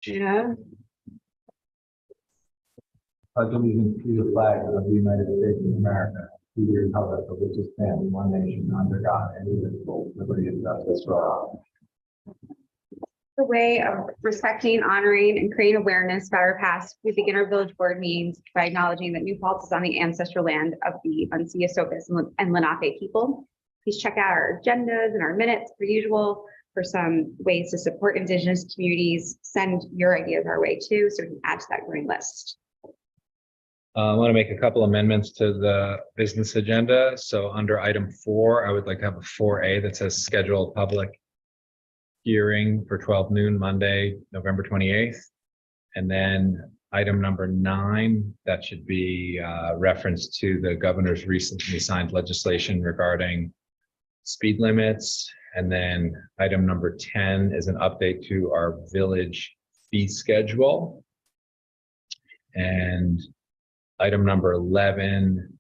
Yeah. Pledge allegiance to the flag of the United States of America, to the republic for which it stands, one nation, under God, indivisible, with liberty and justice for all. The way of respecting, honoring, and creating awareness about our past, we begin our village board meetings by acknowledging that New Paltz is on the ancestral land of the Unsiasocus and Lenape people. Please check out our agendas and our minutes per usual for some ways to support Indigenous communities. Send your ideas our way too, so we can add to that growing list. I want to make a couple amendments to the business agenda. So under item 4, I would like to have a 4A that says schedule public hearing for 12 noon Monday, November 28th. And then item number 9, that should be reference to the governor's recently signed legislation regarding speed limits. And then item number 10 is an update to our village fee schedule. And item number 11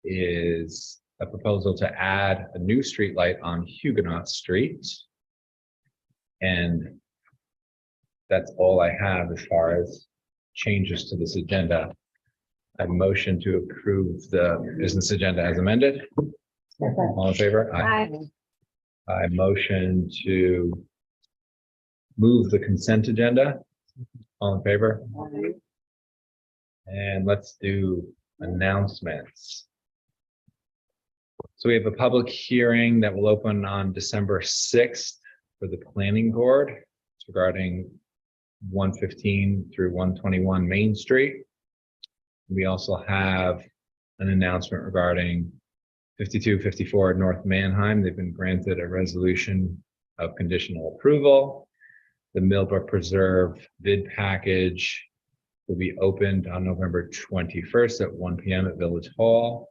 is a proposal to add a new street light on Huguenot Street. And that's all I have as far as changes to this agenda. I motion to approve the business agenda as amended. All in favor? Aye. I motion to move the consent agenda. All in favor? And let's do announcements. So we have a public hearing that will open on December 6th for the planning board. It's regarding 115 through 121 Main Street. We also have an announcement regarding 5254 North Manheim. They've been granted a resolution of conditional approval. The Millbrook Preserve bid package will be opened on November 21st at 1 p.m. at Village Hall.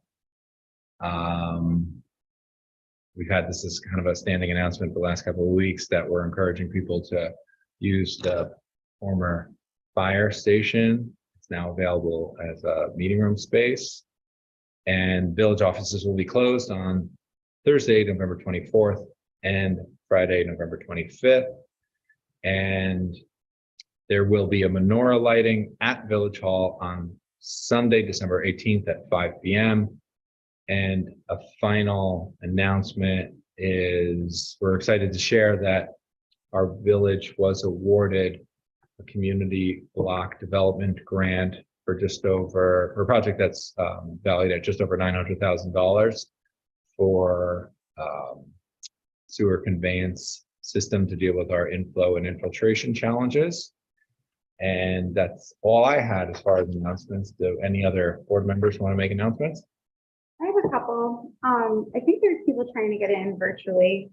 We've had this as kind of a standing announcement the last couple of weeks that we're encouraging people to use the former fire station. It's now available as a meeting room space. And village offices will be closed on Thursday, November 24th and Friday, November 25th. And there will be a menorah lighting at Village Hall on Sunday, December 18th at 5 p.m. And a final announcement is we're excited to share that our village was awarded a community block development grant for just over, for a project that's valued at just over $900,000 for sewer conveyance system to deal with our inflow and infiltration challenges. And that's all I had as far as announcements. Do any other board members want to make announcements? I have a couple. I think there's people trying to get in virtually,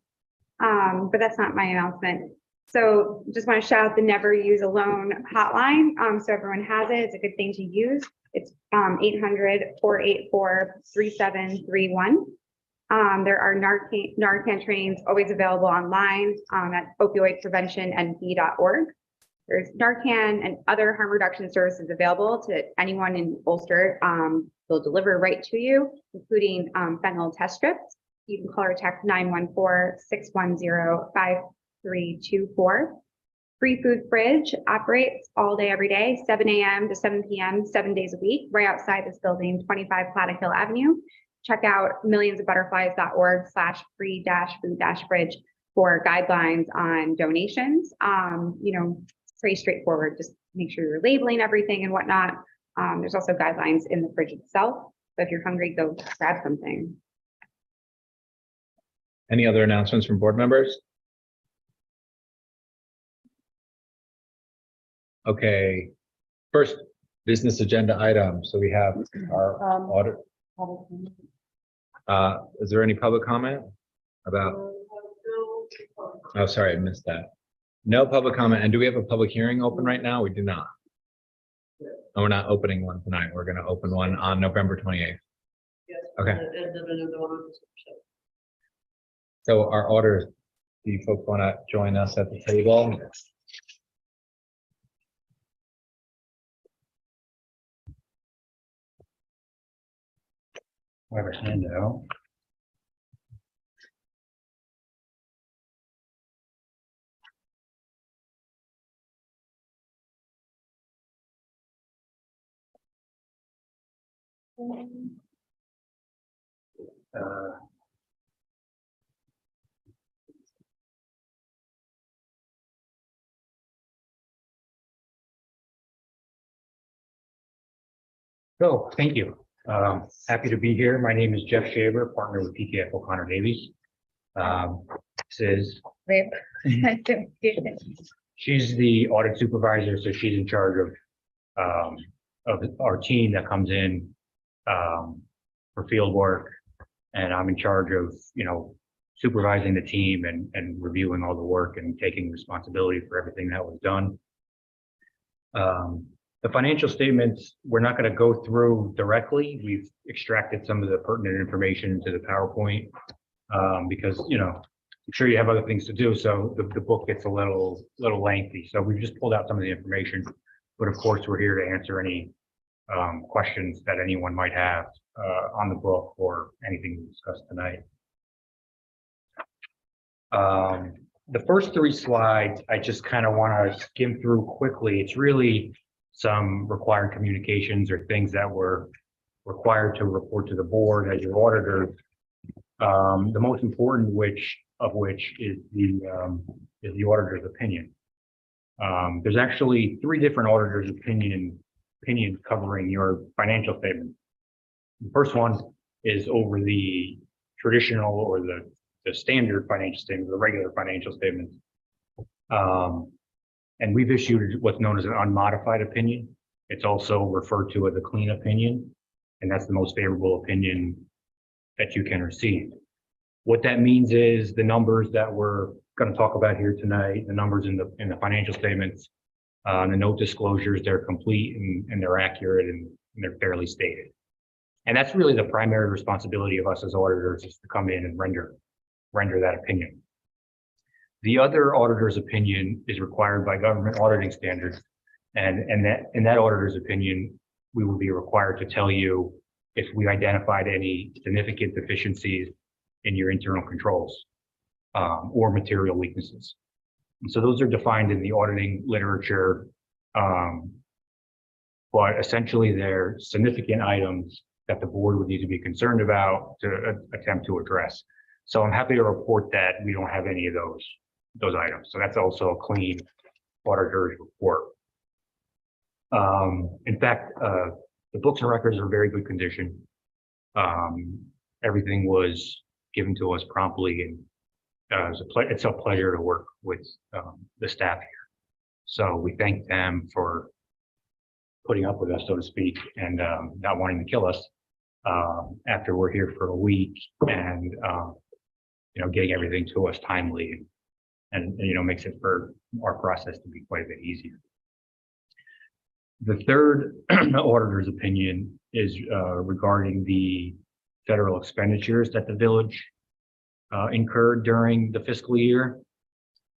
but that's not my announcement. So just want to shout out the Never Use Alone hotline. So everyone has it. It's a good thing to use. It's 800-484-3731. There are Narcan trainings always available online at opioidpreventionnp.org. There's Narcan and other harm reduction services available to anyone in Ulster. They'll deliver right to you, including fentanyl test strips. You can call or text 914-610-5324. Free Food Fridge operates all day, every day, 7 a.m. to 7 p.m., 7 days a week, right outside this building, 25 Platic Hill Avenue. Check out millionsofbutterflies.org/free-food-fridge for guidelines on donations. Pretty straightforward. Just make sure you're labeling everything and whatnot. There's also guidelines in the fridge itself. So if you're hungry, go grab something. Any other announcements from board members? Okay, first business agenda item. So we have our audit. Is there any public comment about? Oh, sorry, I missed that. No public comment. And do we have a public hearing open right now? We do not. No, we're not opening one tonight. We're going to open one on November 28th. Okay. So our auditors, do you folks want to join us at the table? I have a handout. So, thank you. Happy to be here. My name is Jeff Shaver, partner with PKF O'Connor Davies. This is, she's the audit supervisor, so she's in charge of our team that comes in for field work. And I'm in charge of, supervising the team and reviewing all the work and taking responsibility for everything that was done. The financial statements, we're not going to go through directly. We've extracted some of the pertinent information into the PowerPoint because, I'm sure you have other things to do. So the book gets a little lengthy. So we've just pulled out some of the information. But of course, we're here to answer any questions that anyone might have on the book or anything we discussed tonight. The first 3 slides, I just kind of want to skim through quickly. It's really some required communications or things that were required to report to the board as your auditor. The most important of which is the auditor's opinion. There's actually 3 different auditors' opinions covering your financial statement. The first one is over the traditional or the standard financial statement, the regular financial statements. And we've issued what's known as an unmodified opinion. It's also referred to as a clean opinion, and that's the most favorable opinion that you can receive. What that means is the numbers that we're going to talk about here tonight, the numbers in the financial statements, the note disclosures, they're complete and they're accurate and they're fairly stated. And that's really the primary responsibility of us as auditors, is to come in and render that opinion. The other auditor's opinion is required by government auditing standards. And in that auditor's opinion, we will be required to tell you if we identified any significant deficiencies in your internal controls or material weaknesses. And so those are defined in the auditing literature, but essentially they're significant items that the board would need to be concerned about to attempt to address. So I'm happy to report that we don't have any of those items. So that's also a clean auditor's report. In fact, the books and records are in very good condition. Everything was given to us promptly, and it's a pleasure to work with the staff here. So we thank them for putting up with us, so to speak, and not wanting to kill us after we're here for a week, and getting everything to us timely, and makes it for our process to be quite a bit easier. The third auditor's opinion is regarding the federal expenditures that the village incurred during the fiscal year.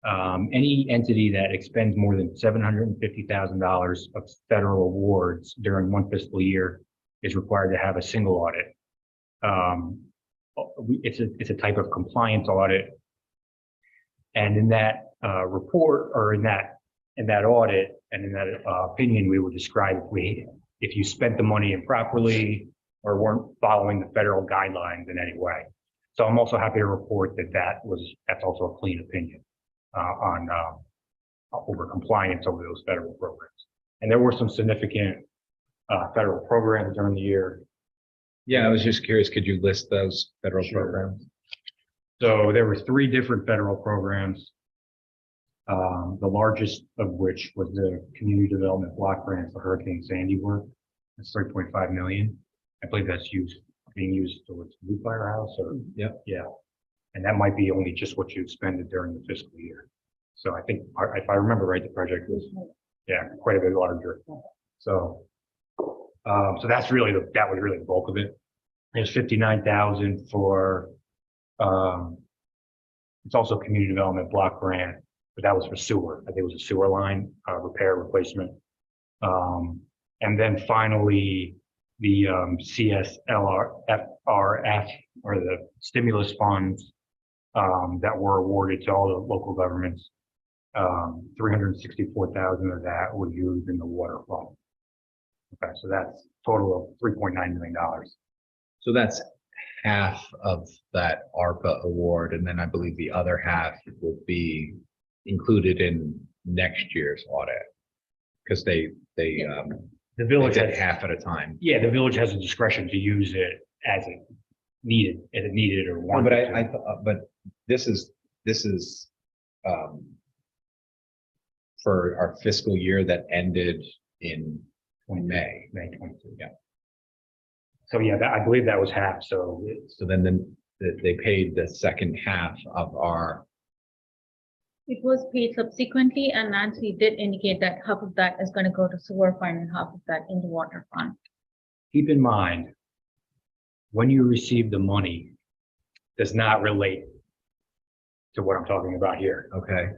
Any entity that expends more than $750,000 of federal awards during one fiscal year is required to have a single audit. It's a type of compliance audit, and in that report, or in that audit and in that opinion, we would describe if you spent the money improperly or weren't following the federal guidelines in any way. So I'm also happy to report that's also a clean opinion on over compliance over those federal programs. And there were some significant federal programs during the year. Yeah, I was just curious, could you list those federal programs? So there were 3 different federal programs, the largest of which was the Community Development Block Grant for Hurricane Sandy work. That's $3.5 million. I believe that's being used towards Blue Firehouse, or yeah. And that might be only just what you expended during the fiscal year. So I think, if I remember right, the project was quite a bit larger. So that was really the bulk of it. There's $59,000 for it's also a Community Development Block Grant, but that was for sewer. I think it was a sewer line repair replacement. And then finally, the CSLRF, or the stimulus funds that were awarded to all the local governments. 364,000 of that was used in the water fund. Okay, so that's total of $3.9 million. So that's half of that ARPA award, and then I believe the other half will be included in next year's audit. Because they The village did has, half at a time. yeah, the village has a discretion to use it as it needed or No, wanted but to. I but this is for our fiscal year that ended in May. May 22. Yeah. So yeah, I believe that was half. So So then they paid the second half of our, It was paid subsequently, and Nancy did indicate that half of that is going to go to sewer fund and half of that in the water fund. keep in mind, when you receive the money, does not relate to what I'm talking about here. okay,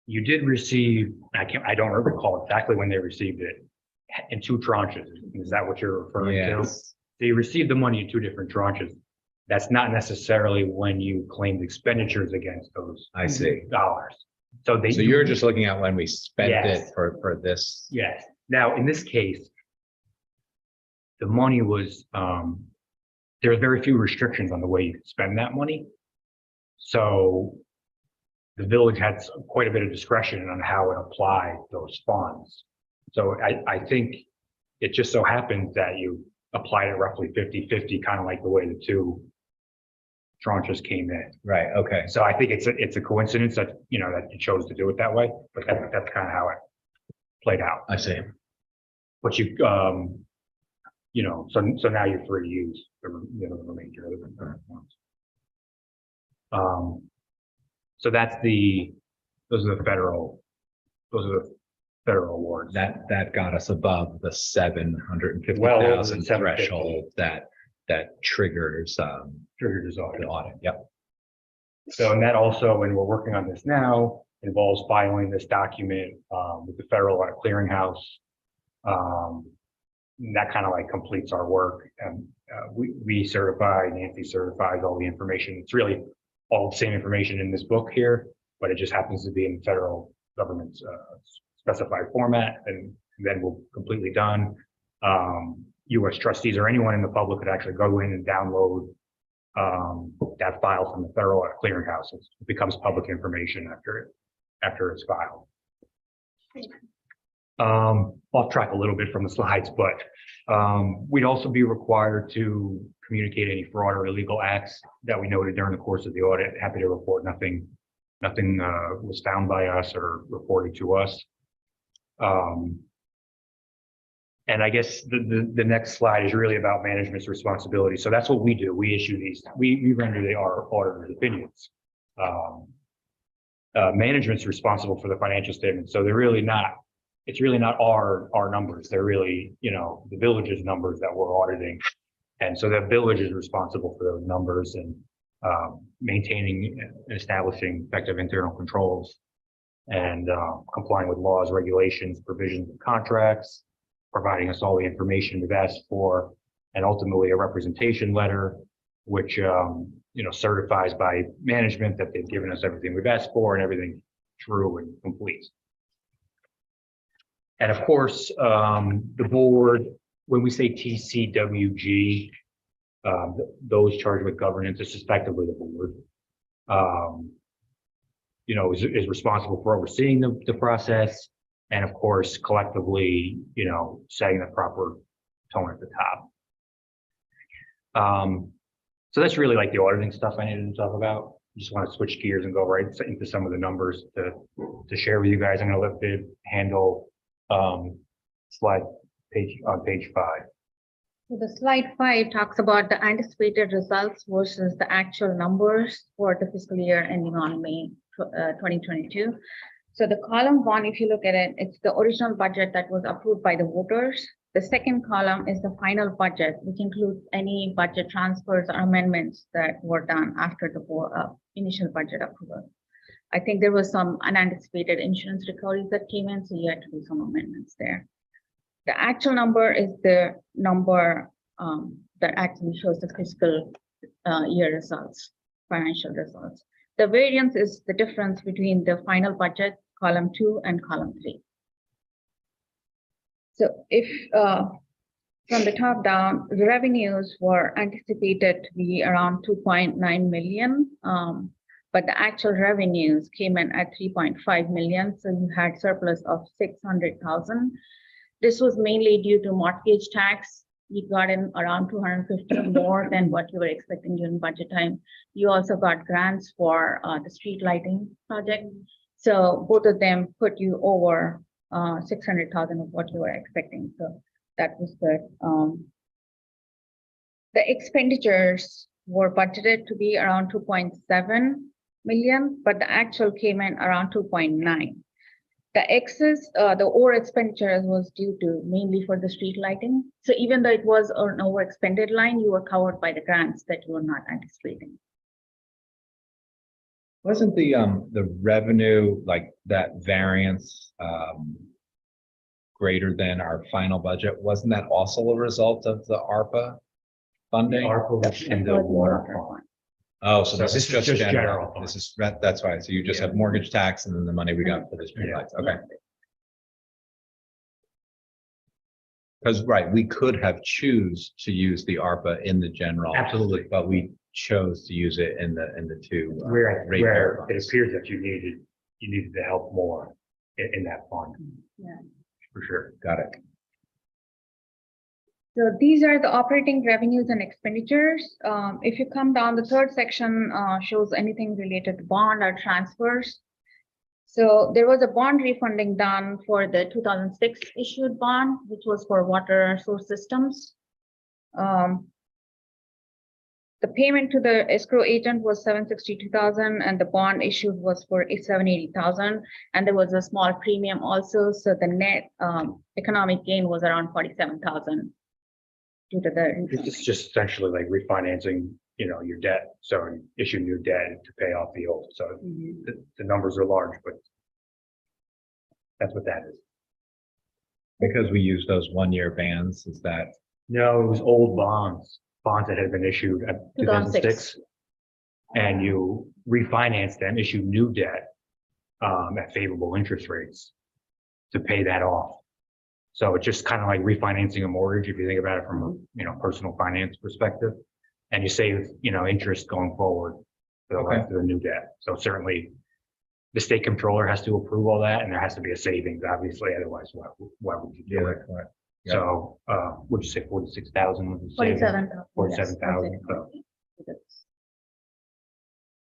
You did receive, I don't recall exactly when they received it, in 2 tranches. Is that what you're referring to? yes, They received the money in 2 different tranches. That's not necessarily when you claimed expenditures against those I see. dollars. So they. So you're just looking at when we spent it Yes. for this. Yes. Now, in this case, the money was, there are very few restrictions on the way you could spend that money. So the village had quite a bit of discretion on how it applied those funds. So I think it just so happens that you applied it roughly 50-50, kind of like the way the 2 tranches came in. Right, okay, So I think it's a coincidence that, that you chose to do it that way, but that's kind of how it played out. I see. But you, so now you're free to use the remainder of the current ones. So those are the federal awards. That got us above the 750,000 Well over the 750. threshold that triggers Triggered as audit. the audit. Yep. So, and that also, and we're working on this now, involves filing this document with the federal audit clearinghouse. That kind of like completes our work, and we certify, Nancy certifies all the information. It's really all the same information in this book here, but it just happens to be in the federal government's specified format, and then we're completely done. U.S. trustees or anyone in the public could actually go in and download that file from the federal audit clearinghouse. It becomes public information after it's filed. Off track a little bit from the slides, but we'd also be required to communicate any fraud or illegal acts that we noted during the course of the audit. Happy to report nothing was found by us or reported to us. And I guess the next slide is really about management's responsibility. So that's what we do. We issue these, we render our auditors' opinions. Management's responsible for the financial statements. So they're really not, it's really not our numbers. They're really, the village's numbers that we're auditing. And so the village is responsible for those numbers and maintaining and establishing effective internal controls and complying with laws, regulations, provisions of contracts, providing us all the information we've asked for, and ultimately a representation letter, which certifies by management that they've given us everything we've asked for and everything true and complete. And of course, the board, when we say TCWG, those charged with governance, is effectively the board, is responsible for overseeing the process. And of course, collectively, setting the proper tone at the top. So that's really like the auditing stuff I needed to talk about. Just want to switch gears and go right into some of the numbers to share with you guys. I'm going to let Viv handle slide on page 5. So the slide 5 talks about the anticipated results versus the actual numbers for the fiscal year ending on May 2022. So the column 1, if you look at it, it's the original budget that was approved by the voters. The second column is the final budget, which includes any budget transfers or amendments that were done after the initial budget approval. I think there was some unanticipated insurance recoveries that came in, so you had to do some amendments there. The actual number is the number that actually shows the fiscal year results, financial results. The variance is the difference between the final budget, column 2 and column 3. So if From the top down, the revenues were anticipated to be around 2.9 million. But the actual revenues came in at 3.5 million. So you had surplus of 600,000. This was mainly due to mortgage tax. You got in around 250 more than what you were expecting during budget time. You also got grants for the street lighting project. So both of them put you over 600,000 of what you were expecting. So that was good. The expenditures were budgeted to be around 2.7 million, but the actual came in around 2.9. The excess, the over expenditure was due to mainly for the street lighting. So even though it was an over expended line, you were covered by the grants that you were not anticipating. Wasn't the revenue, like that variance, greater than our final budget? Wasn't that also a result of the ARPA funding? ARPA and the water fund. Oh, so this So is just general. general. This is, that's why. So you just have mortgage tax and then the money we got for the streetlights. Okay. Because, right, we could have choose to use the ARPA in the general. Absolutely. But we chose to use it in the two. Where ratepayer it funds. appears that you needed to help more in that fund. Yeah. For sure. Got it. So these are the operating revenues and expenditures. If you come down, the third section shows anything related to bond or transfers. So there was a bond refunding done for the 2006 issued bond, which was for water source systems. The payment to the escrow agent was 762,000 and the bond issued was for 780,000. And there was a small premium also. So the net economic gain was around 47,000 due to the. It's just essentially like refinancing, your debt. So issuing your debt to pay off the old. So the numbers are large, but that's what that is. Because we use those 1-year bans, is that? No, it was old bonds that had been issued at 2006. And you refinance them, issue new debt at favorable interest rates to pay that off. So it's just kind of like refinancing a mortgage, if you think about it from a personal finance perspective. And you save, interest going forward for the rest of the new debt. So certainly the state controller has to approve all that, and there has to be a savings, obviously, otherwise why would you do it? Right. So would you say 46,000? 47,000. 47,000.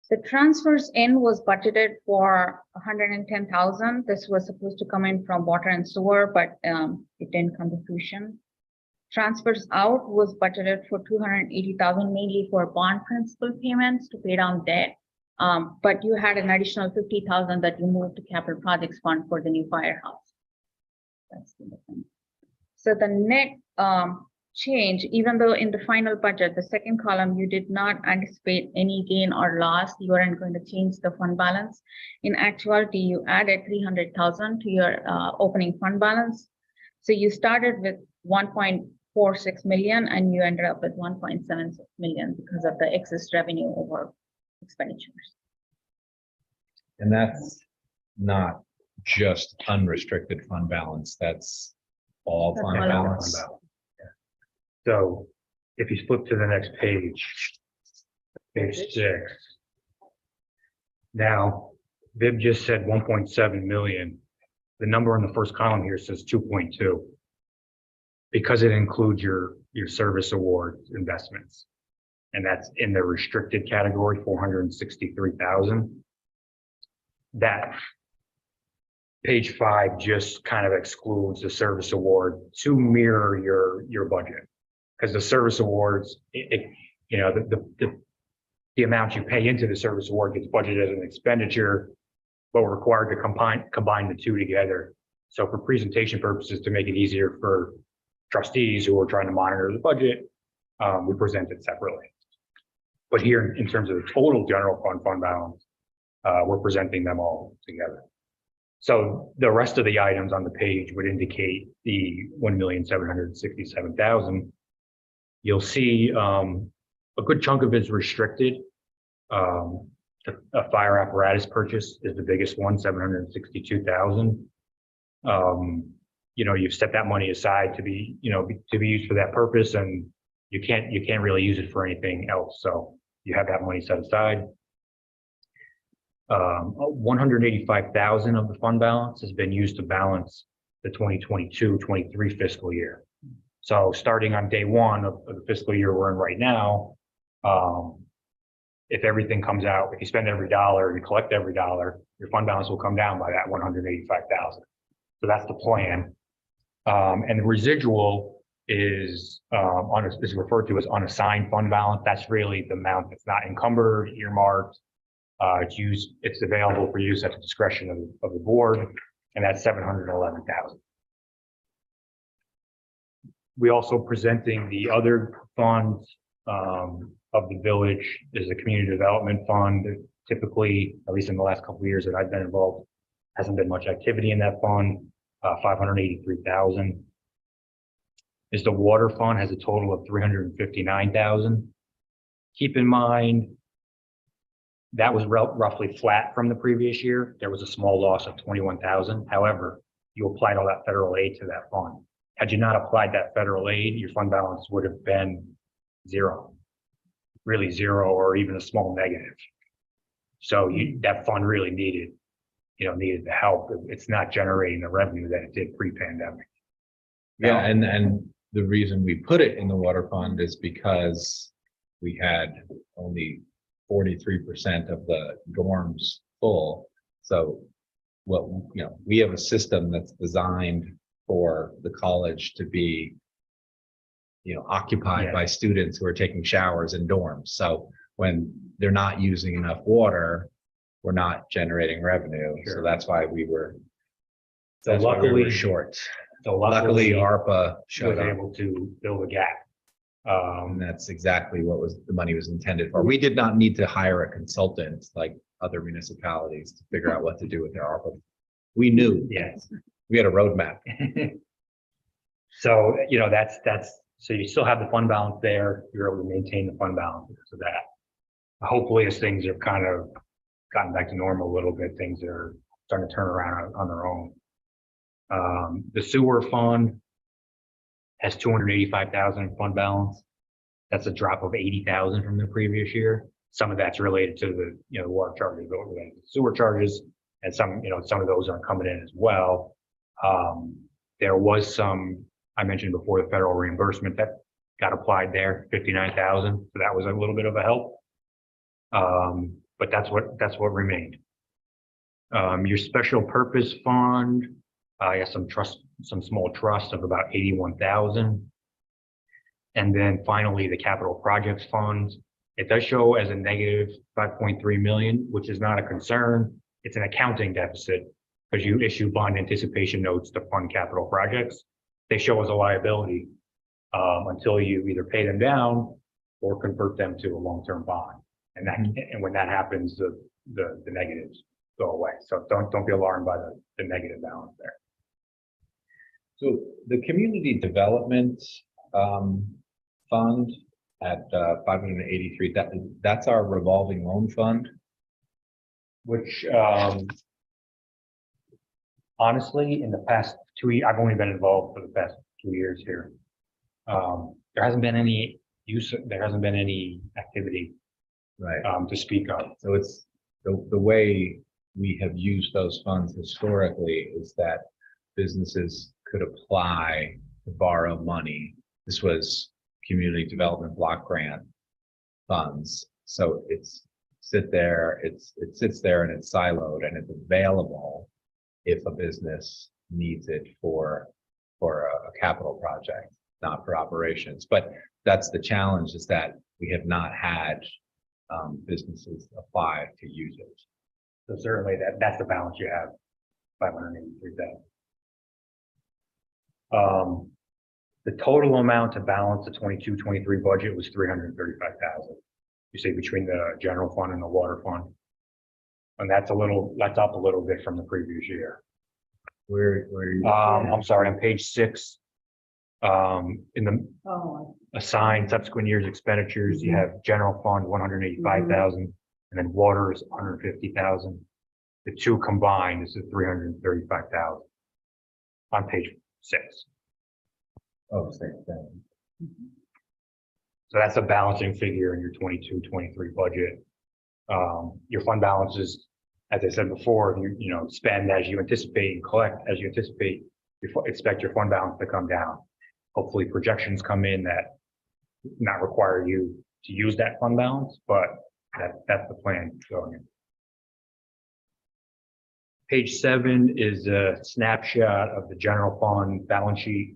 The transfers in was budgeted for 110,000. This was supposed to come in from water and sewer, but it didn't come to fruition. Transfers out was budgeted for 280,000, mainly for bond principal payments to pay down debt. But you had an additional 50,000 that you moved to capital projects fund for the new firehouse. That's the difference. So the net change, even though in the final budget, the second column, you did not anticipate any gain or loss, you weren't going to change the fund balance. In actuality, you added 300,000 to your opening fund balance. So you started with 1.46 million and you ended up with 1.76 million because of the excess revenue over expenditures. And that's not just unrestricted fund balance, that's all fund all balance. So if you flip to the next page, page 6. Now, Viv just said 1.7 million. The number in the first column here says 2.2 because it includes your service award investments. And that's in the restricted category, 463,000. That page 5 just kind of excludes the service award to mirror your budget. Because the service awards, the amount you pay into the service award gets budgeted as an expenditure, but we're required to combine the two together. So for presentation purposes, to make it easier for trustees who are trying to monitor the budget, we present it separately. But here, in terms of the total general fund balance, we're presenting them all together. So the rest of the items on the page would indicate the 1,767,000. You'll see a good chunk of it is restricted. A fire apparatus purchase is the biggest one, 762,000. you've set that money aside to be, to be used for that purpose, and you can't really use it for anything else. So you have that money set aside. 185,000 of the fund balance has been used to balance the 2022-23 fiscal year. So starting on day one of the fiscal year we're in right now, if everything comes out, if you spend every dollar, you collect every dollar, your fund balance will come down by that 185,000. So that's the plan. And the residual is is referred to as unassigned fund balance. That's really the amount that's not encumbered, earmarked. It's available for use at the discretion of the board, and that's 711,000. We also presenting the other funds of the village is a community development fund. Typically, at least in the last couple of years that I've been involved, hasn't been much activity in that fund. 583,000. Is the water fund, has a total of 359,000. Keep in mind that was roughly flat from the previous year. There was a small loss of 21,000. However, you applied all that federal aid to that fund. Had you not applied that federal aid, your fund balance would have been zero, really zero, or even a small negative. So that fund really needed the help. It's not generating the revenue that it did pre-pandemic. Yeah, and the reason we put it in the water fund is because we had only 43% of the dorms full. So we have a system that's designed for the college to be, occupied by students who are taking showers in dorms. So when they're not using enough water, we're not generating revenue. Sure. So that's why we were, So luckily, short. So Luckily, ARPA was showed up. able to fill the gap. And that's exactly what the money was intended for. We did not need to hire a consultant like other municipalities to figure out what to do with their ARPA. We knew. Yes. We had a roadmap. So, so you still have the fund balance there. You're able to maintain the fund balance because of that. Hopefully, as things have kind of gotten back to normal a little bit, things are starting to turn around on their own. The sewer fund has 285,000 in fund balance. That's a drop of 80,000 from the previous year. Some of that's related to the water charges, related to sewer charges, and some of those aren't coming in as well. There was some, I mentioned before, the federal reimbursement that got applied there, 59,000. So that was a little bit of a help. But that's what remained. Your special purpose fund, I have some small trust of about 81,000. And then finally, the capital projects fund, it does show as a negative 5.3 million, which is not a concern. It's an accounting deficit because you issue bond anticipation notes to fund capital projects. They show as a liability until you either pay them down or convert them to a long-term bond. And when that happens, the negatives go away. So don't be alarmed by the negative balance there. So the community development fund at 583, that's our revolving loan fund. Which honestly, in the past 2 years, I've only been involved for the past 2 years here. There hasn't been any use. There hasn't been any activity, Right. to speak of. So it's the way we have used those funds historically is that businesses could apply to borrow money. This was community development block grant funds. So it sits there and it's siloed and it's available if a business needs it for a capital project, not for operations. But that's the challenge, is that we have not had businesses apply to use it. So certainly that's the balance you have, 583,000. The total amount to balance the 22-23 budget was 335,000. You say between the general fund and the water fund, and that's up a little bit from the previous year. Where you? I'm sorry, on page 6, in the assigned subsequent years expenditures, you have general fund 185,000, and then water is 150,000. The two combined is 335,000 on page six. Oh, same thing. So that's a balancing figure in your 22-23 budget. Your fund balances, as I said before, you know, spend as you anticipate and collect as you anticipate, expect your fund balance to come down. Hopefully projections come in that not require you to use that fund balance, but that's the plan going in. Page 7 is a snapshot of the general fund balance sheet.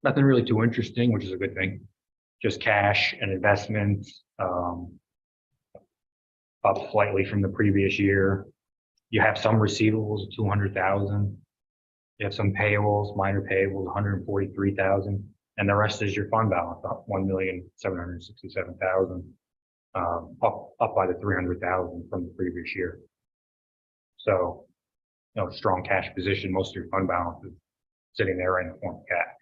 Nothing really too interesting, which is a good thing. Just cash and investments, up slightly from the previous year. You have some receivables, 200,000. You have some payables, minor payables, 143,000, and the rest is your fund balance, up 1,767,000, up by the 300,000 from the previous year. So, you know, strong cash position. Most of your fund balance is sitting there in the form of cash.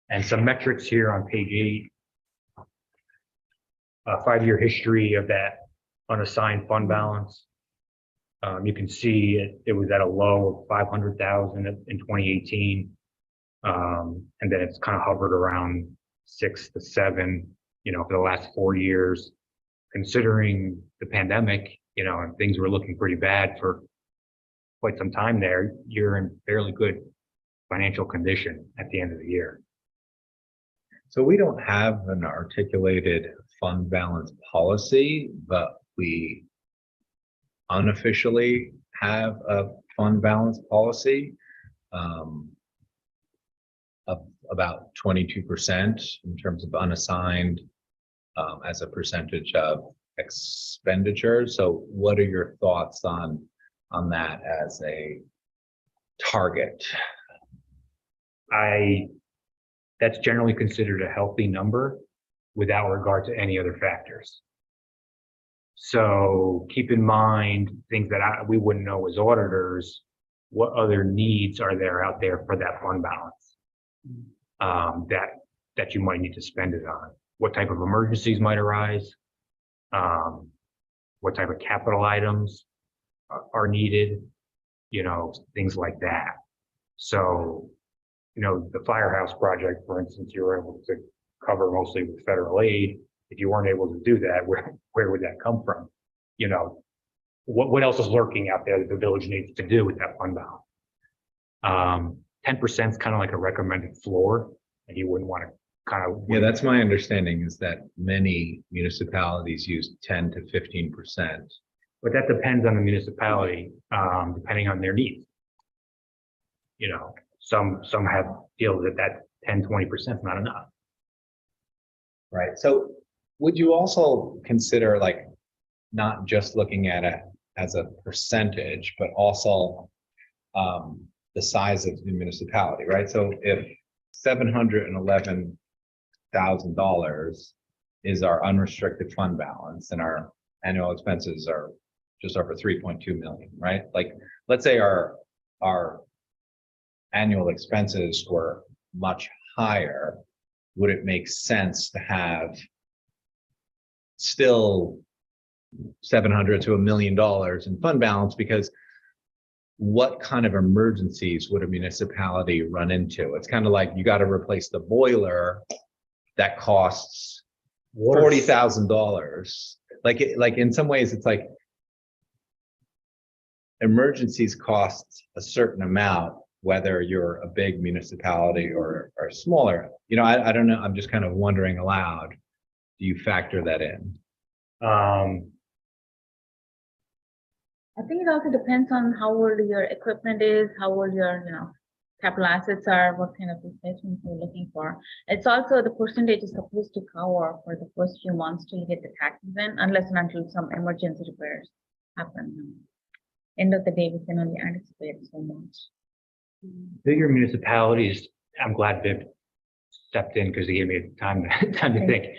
And some metrics here on page 8. A 5-year history of that unassigned fund balance. You can see it was at a low of 500,000 in 2018. And then it's kind of hovered around 6 to 7, you know, for the last 4 years. Considering the pandemic, you know, and things were looking pretty bad for quite some time there, you're in fairly good financial condition at the end of the year. So we don't have an articulated fund balance policy, but we unofficially have a fund balance policy of about 22% in terms of unassigned as a percentage of expenditures. So what are your thoughts on that as a target? That's generally considered a healthy number without regard to any other factors. So keep in mind things that we wouldn't know as auditors. What other needs are there out there for that fund balance that you might need to spend it on? What type of emergencies might arise? What type of capital items are needed? You know, things like that. So, you know, the firehouse project, for instance, you were able to cover mostly with federal aid. If you weren't able to do that, where would that come from? You know, what else is lurking out there that the village needs to do with that fund balance? 10% is kind of like a recommended floor, and you wouldn't want to kind of. Yeah, that's my understanding, is that many municipalities use 10 to 15%. But that depends on the municipality, depending on their needs. You know, some feel that 10, 20% is not enough. Right. So would you also consider, like, not just looking at it as a percentage, but also the size of the municipality, right? So if $711,000 is our unrestricted fund balance and our annual expenses are just over 3.2 million, right? Like, let's say our annual expenses were much higher, would it make sense to have still $700,000 to $1 million in fund balance? Because what kind of emergencies would a municipality run into? It's kind of like you got to replace the boiler that costs $40,000. Like in some ways, it's like emergencies cost a certain amount, whether you're a big municipality or smaller. You know, I don't know. I'm just kind of wondering aloud. Do you factor that in? I think it also depends on how old your equipment is, how old your, capital assets are, what kind of replacements you're looking for. It's also the percentage is supposed to cover for the first few months till you get the taxes in, unless and until some emergency repairs happen. End of the day, we can only anticipate so much. Bigger municipalities, I'm glad Viv stepped in because he gave me time to think.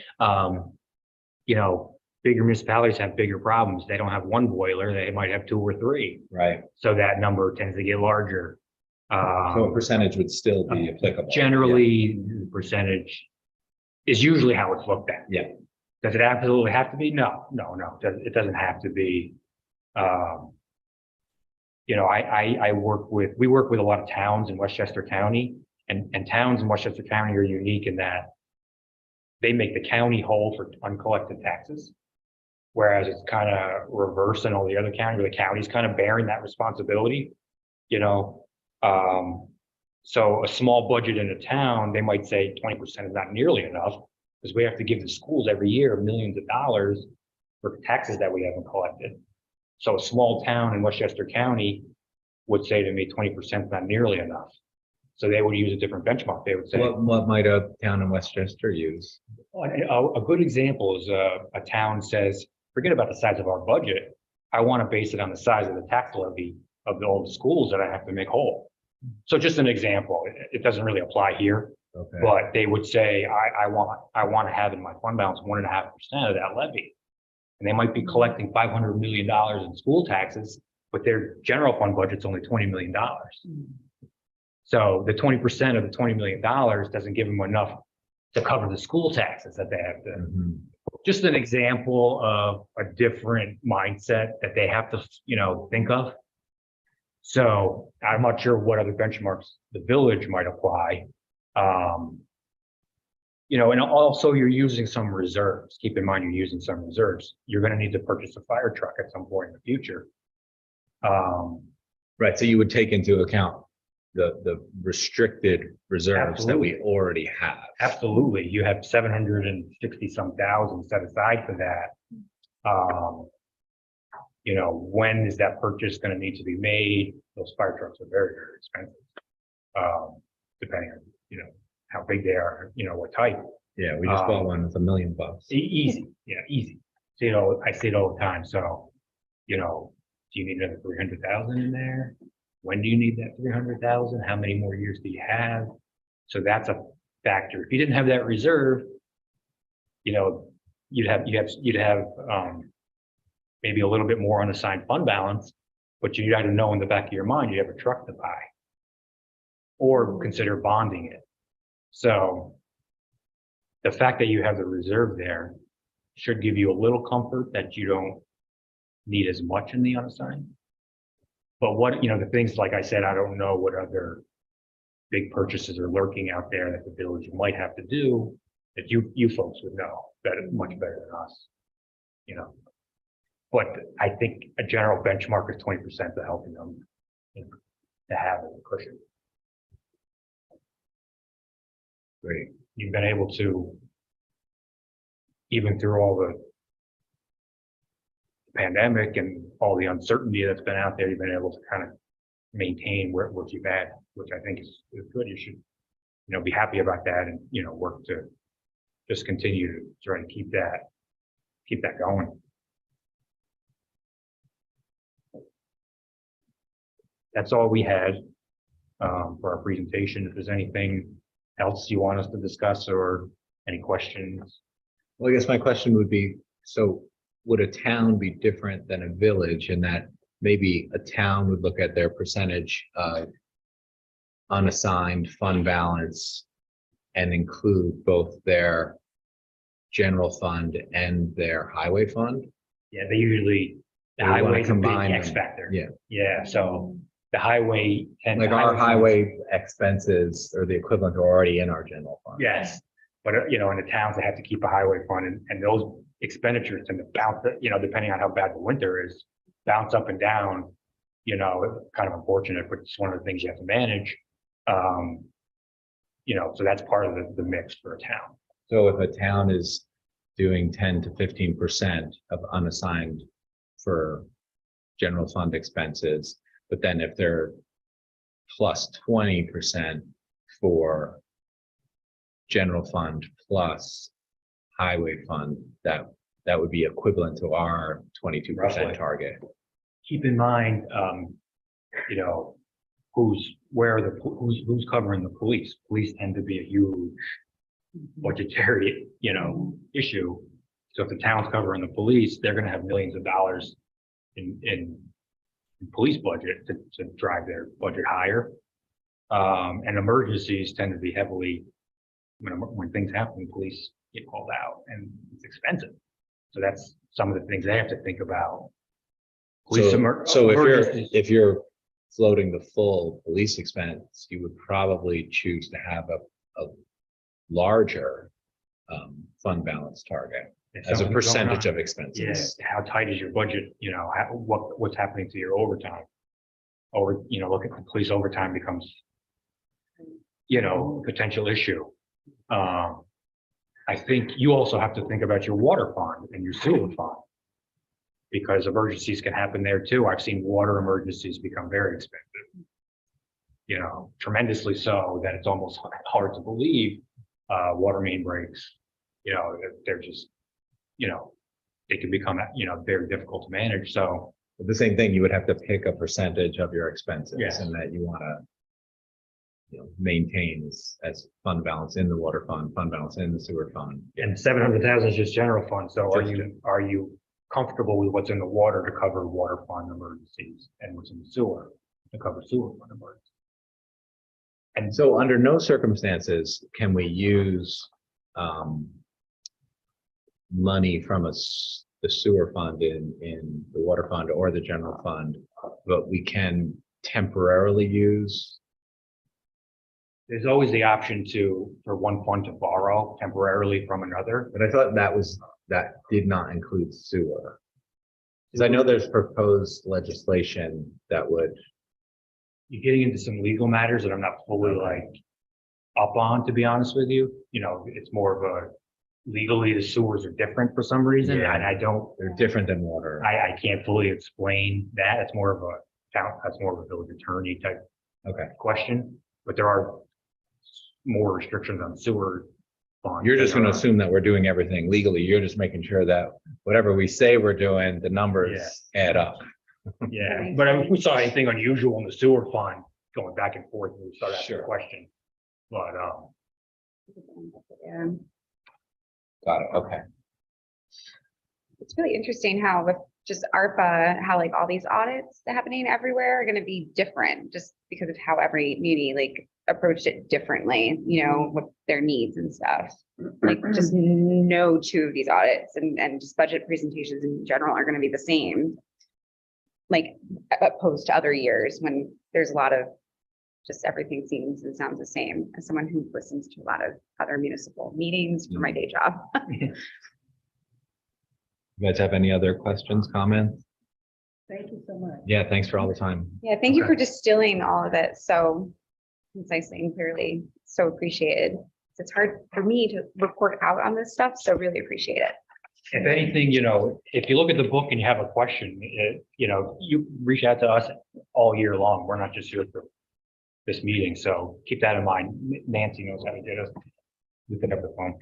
You know, bigger municipalities have bigger problems. They don't have one boiler, they might have 2 or 3. Right. So that number tends to get larger. So a percentage would still be applicable. Generally, the percentage is usually how it's looked at. Yeah. Does it absolutely have to be? No. It doesn't have to be. you know, we work with a lot of towns in Westchester County, and towns in Westchester County are unique in that they make the county whole for uncollected taxes. Whereas it's kind of reverse in all the other counties, where the county's kind of bearing that responsibility, you know. So a small budget in a town, they might say 20% is not nearly enough, because we have to give the schools every year millions of dollars for taxes that we haven't collected. So a small town in Westchester County would say to me, 20% is not nearly enough. So they would use a different benchmark. They would say, What might a town in Westchester use? a good example is a town says, forget about the size of our budget. I want to base it on the size of the tax levy of all the schools that I have to make whole. So just an example, it doesn't really apply here, Okay. but they would say, I want to have in my fund balance 1.5% of that levy. And they might be collecting $500 million in school taxes, but their general fund budget's only $20 million. So the 20% of the $20 million doesn't give them enough to cover the school taxes that they have to. Mhm. Just an example of a different mindset that they have to, you know, think of. So I'm not sure what other benchmarks the village might apply. You know, and also you're using some reserves. Keep in mind, you're using some reserves. You're going to need to purchase a fire truck at some point in the future. Right, so you would take into account the restricted reserves that we already have. Absolutely. You have 760 some thousand set aside for that. You know, when is that purchase going to need to be made? Those fire trucks are very, very expensive. Depending on, you know, how big they are, you know, what type. Yeah, we just bought one with $1 million. Easy. Yeah, easy. So, you know, I say it all the time. So, you know, do you need another 300,000 in there? When do you need that 300,000? How many more years do you have? So that's a factor. If you didn't have that reserve, you know, you'd have maybe a little bit more unassigned fund balance, but you got to know in the back of your mind, you have a truck to buy or consider bonding it. So the fact that you have the reserve there should give you a little comfort that you don't need as much in the unassigned. But what, you know, the things, like I said, I don't know what other big purchases are lurking out there that the village might have to do that you folks would know better, much better than us, you know. But I think a general benchmark is 20% to helping them, you know, to have a cushion. Great. You've been able to, even through all the pandemic and all the uncertainty that's been out there, you've been able to kind of maintain what you've had, which I think is good. You should, you know, be happy about that and, you know, work to just continue to try to keep that going. That's all we had for our presentation. If there's anything else you want us to discuss or any questions. Well, I guess my question would be, so would a town be different than a village in that maybe a town would look at their percentage of unassigned fund balance and include both their general fund and their highway fund? Yeah, they usually, the They wanna highway is a big combine X them. factor. Yeah. Yeah, so the highway. Like our highway expenses or the equivalent are already in our general fund. Yes, but you know, in the towns, they have to keep a highway fund and those expenditures tend to bounce, you know, depending on how bad the winter is, bounce up and down, you know, kind of unfortunate, but it's one of the things you have to manage. You know, so that's part of the mix for a town. So if a town is doing 10 to 15% of unassigned for general fund expenses, but then if they're plus 20% for general fund plus highway fund, that would be equivalent to our 22% Roughly. target. Keep in mind, you know, who's covering the police. Police tend to be a huge budgetary, you know, issue. So if the town's covering the police, they're going to have millions of dollars in police budget to drive their budget higher. And emergencies tend to be heavily, when things happen, police get called out and it's expensive. So that's some of the things they have to think about. So if emergencies- you're floating the full police expense, you would probably choose to have a larger fund balance target If as a something's going percentage on. of Yeah, expenses. how tight is your budget, you know, what's happening to your overtime? Or, you know, look at the police overtime becomes, you know, a potential issue. I think you also have to think about your water fund and your sewer fund. Because emergencies can happen there too. I've seen water emergencies become very expensive. You know, tremendously so that it's almost hard to believe, water main breaks. You know, they're just, you know, they can become, you know, very difficult to manage. So, But the same thing, you would have to pick a percentage of your expenses Yes. and that you want to, you know, maintain as fund balance in the water fund balance in the sewer fund. and 700,000 is just general fund. So Just are you comfortable with what's in the water to cover water fund emergencies and what's in the sewer to cover sewer fund emergencies? And so under no circumstances can we use money from the sewer fund in the water fund or the general fund, but we can temporarily use. There's always the option for one fund to borrow temporarily from another. But I thought that did not include sewer. Because I know there's proposed legislation that would. You're getting into some legal matters that I'm not fully like up on, to be honest with you. You know, it's more of a legally the sewers are different for some reason, Yeah. and I don't, They're different than water. I can't fully explain that. It's more of that's more of a village attorney type Okay. question, but there are more restrictions on sewer. funds You're just than going to there are- assume that we're doing everything legally. You're just making sure that whatever we say we're doing, the numbers add up. Yeah, but if we saw anything unusual in the sewer fund going back and forth, we would start asking Sure. the question. But, Yeah. Got it. Okay. It's really interesting how with just ARPA, how like all these audits happening everywhere are gonna be different just because of how every community like approached it differently, you know, with their needs and stuff. Like just no two of these audits and just budget presentations in general are gonna be the same. Like opposed to other years when there's a lot of just everything seems and sounds the same as someone who listens to a lot of other municipal meetings for my day job. You guys have any other questions, comments? Thank you so much. Yeah, thanks for all the time. Yeah, thank you for distilling all of it so concisely and clearly. So appreciated. It's hard for me to report out on this stuff, so really appreciate it. if anything, you know, if you look at the book and you have a question, you know, you reach out to us all year long. We're not just here for this meeting, so keep that in mind. Nancy knows how to get us. We pick up the phone.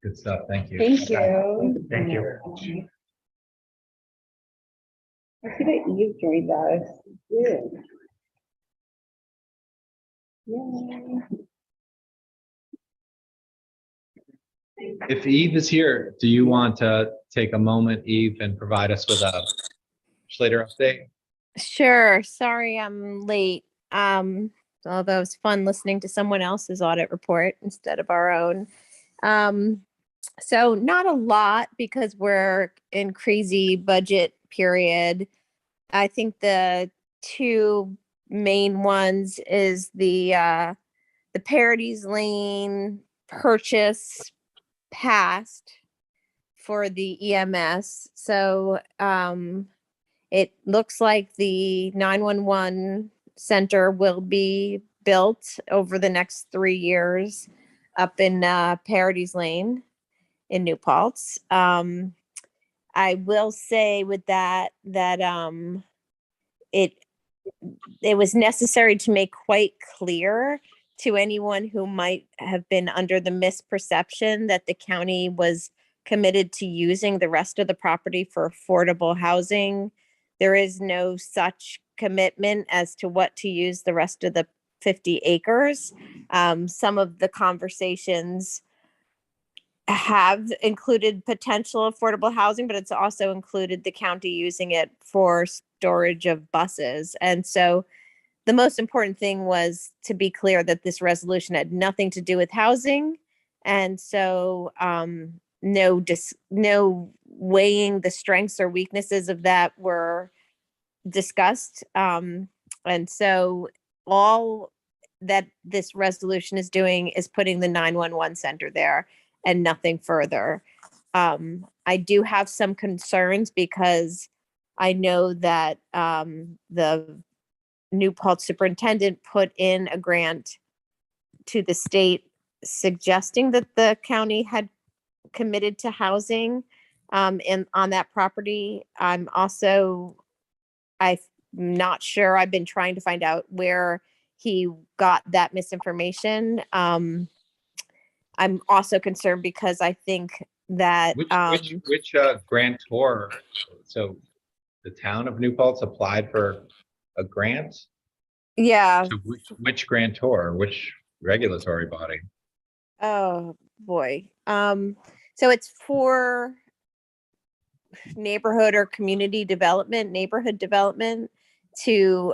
Good stuff. Thank you. Thank you. Thank you. I see that you joined us. Good. Yay. If Eve is here, do you want to take a moment, Eve, and provide us with a Schlater update? Sure. Sorry, I'm late. Although it's fun listening to someone else's audit report instead of our own. So not a lot because we're in crazy budget period. I think the two main ones is the Parodies Lane purchase passed for the EMS. So it looks like the 911 center will be built over the next 3 years up in Parodies Lane in New Paltz. I will say with that it was necessary to make quite clear to anyone who might have been under the misperception that the county was committed to using the rest of the property for affordable housing. There is no such commitment as to what to use the rest of the 50 acres. Some of the conversations have included potential affordable housing, but it's also included the county using it for storage of buses. And so the most important thing was to be clear that this resolution had nothing to do with housing. And so no weighing the strengths or weaknesses of that were discussed. And so all that this resolution is doing is putting the 911 center there and nothing further. I do have some concerns because I know that the New Paltz superintendent put in a grant to the state suggesting that the county had committed to housing in on that property. I'm not sure. I've been trying to find out where he got that misinformation. I'm also concerned because I think that Which grantor? So the town of New Paltz applied for a grant? yeah. So which grantor, which regulatory body? Oh boy. So it's for neighborhood or community development, neighborhood development to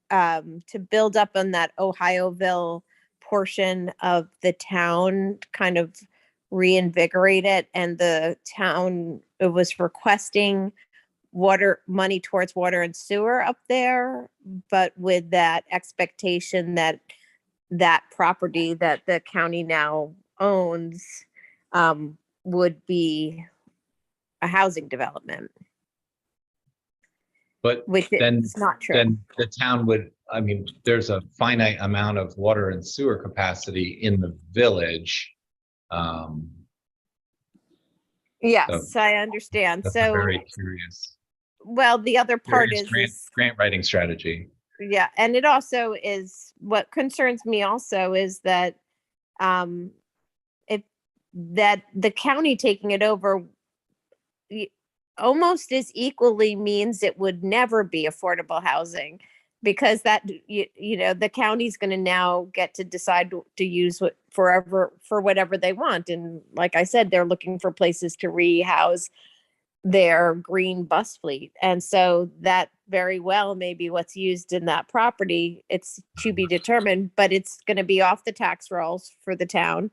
to build up on that Ohioville portion of the town, kind of reinvigorate it. And the town was requesting money towards water and sewer up there, but with that expectation that that property that the county now owns would be a housing development, But which then, is not true. then the town would, I mean, there's a finite amount of water and sewer capacity in the village. Yes, I understand. That's So, very curious. well, the other part Curious is grant writing strategy. yeah, and it also is what concerns me also is that if that the county taking it over almost as equally means it would never be affordable housing, because that the county's going to now get to decide to use what forever for whatever they want. And like I said, they're looking for places to rehouse their green bus fleet. And so that very well may be what's used in that property. It's to be determined, but it's going to be off the tax rolls for the town.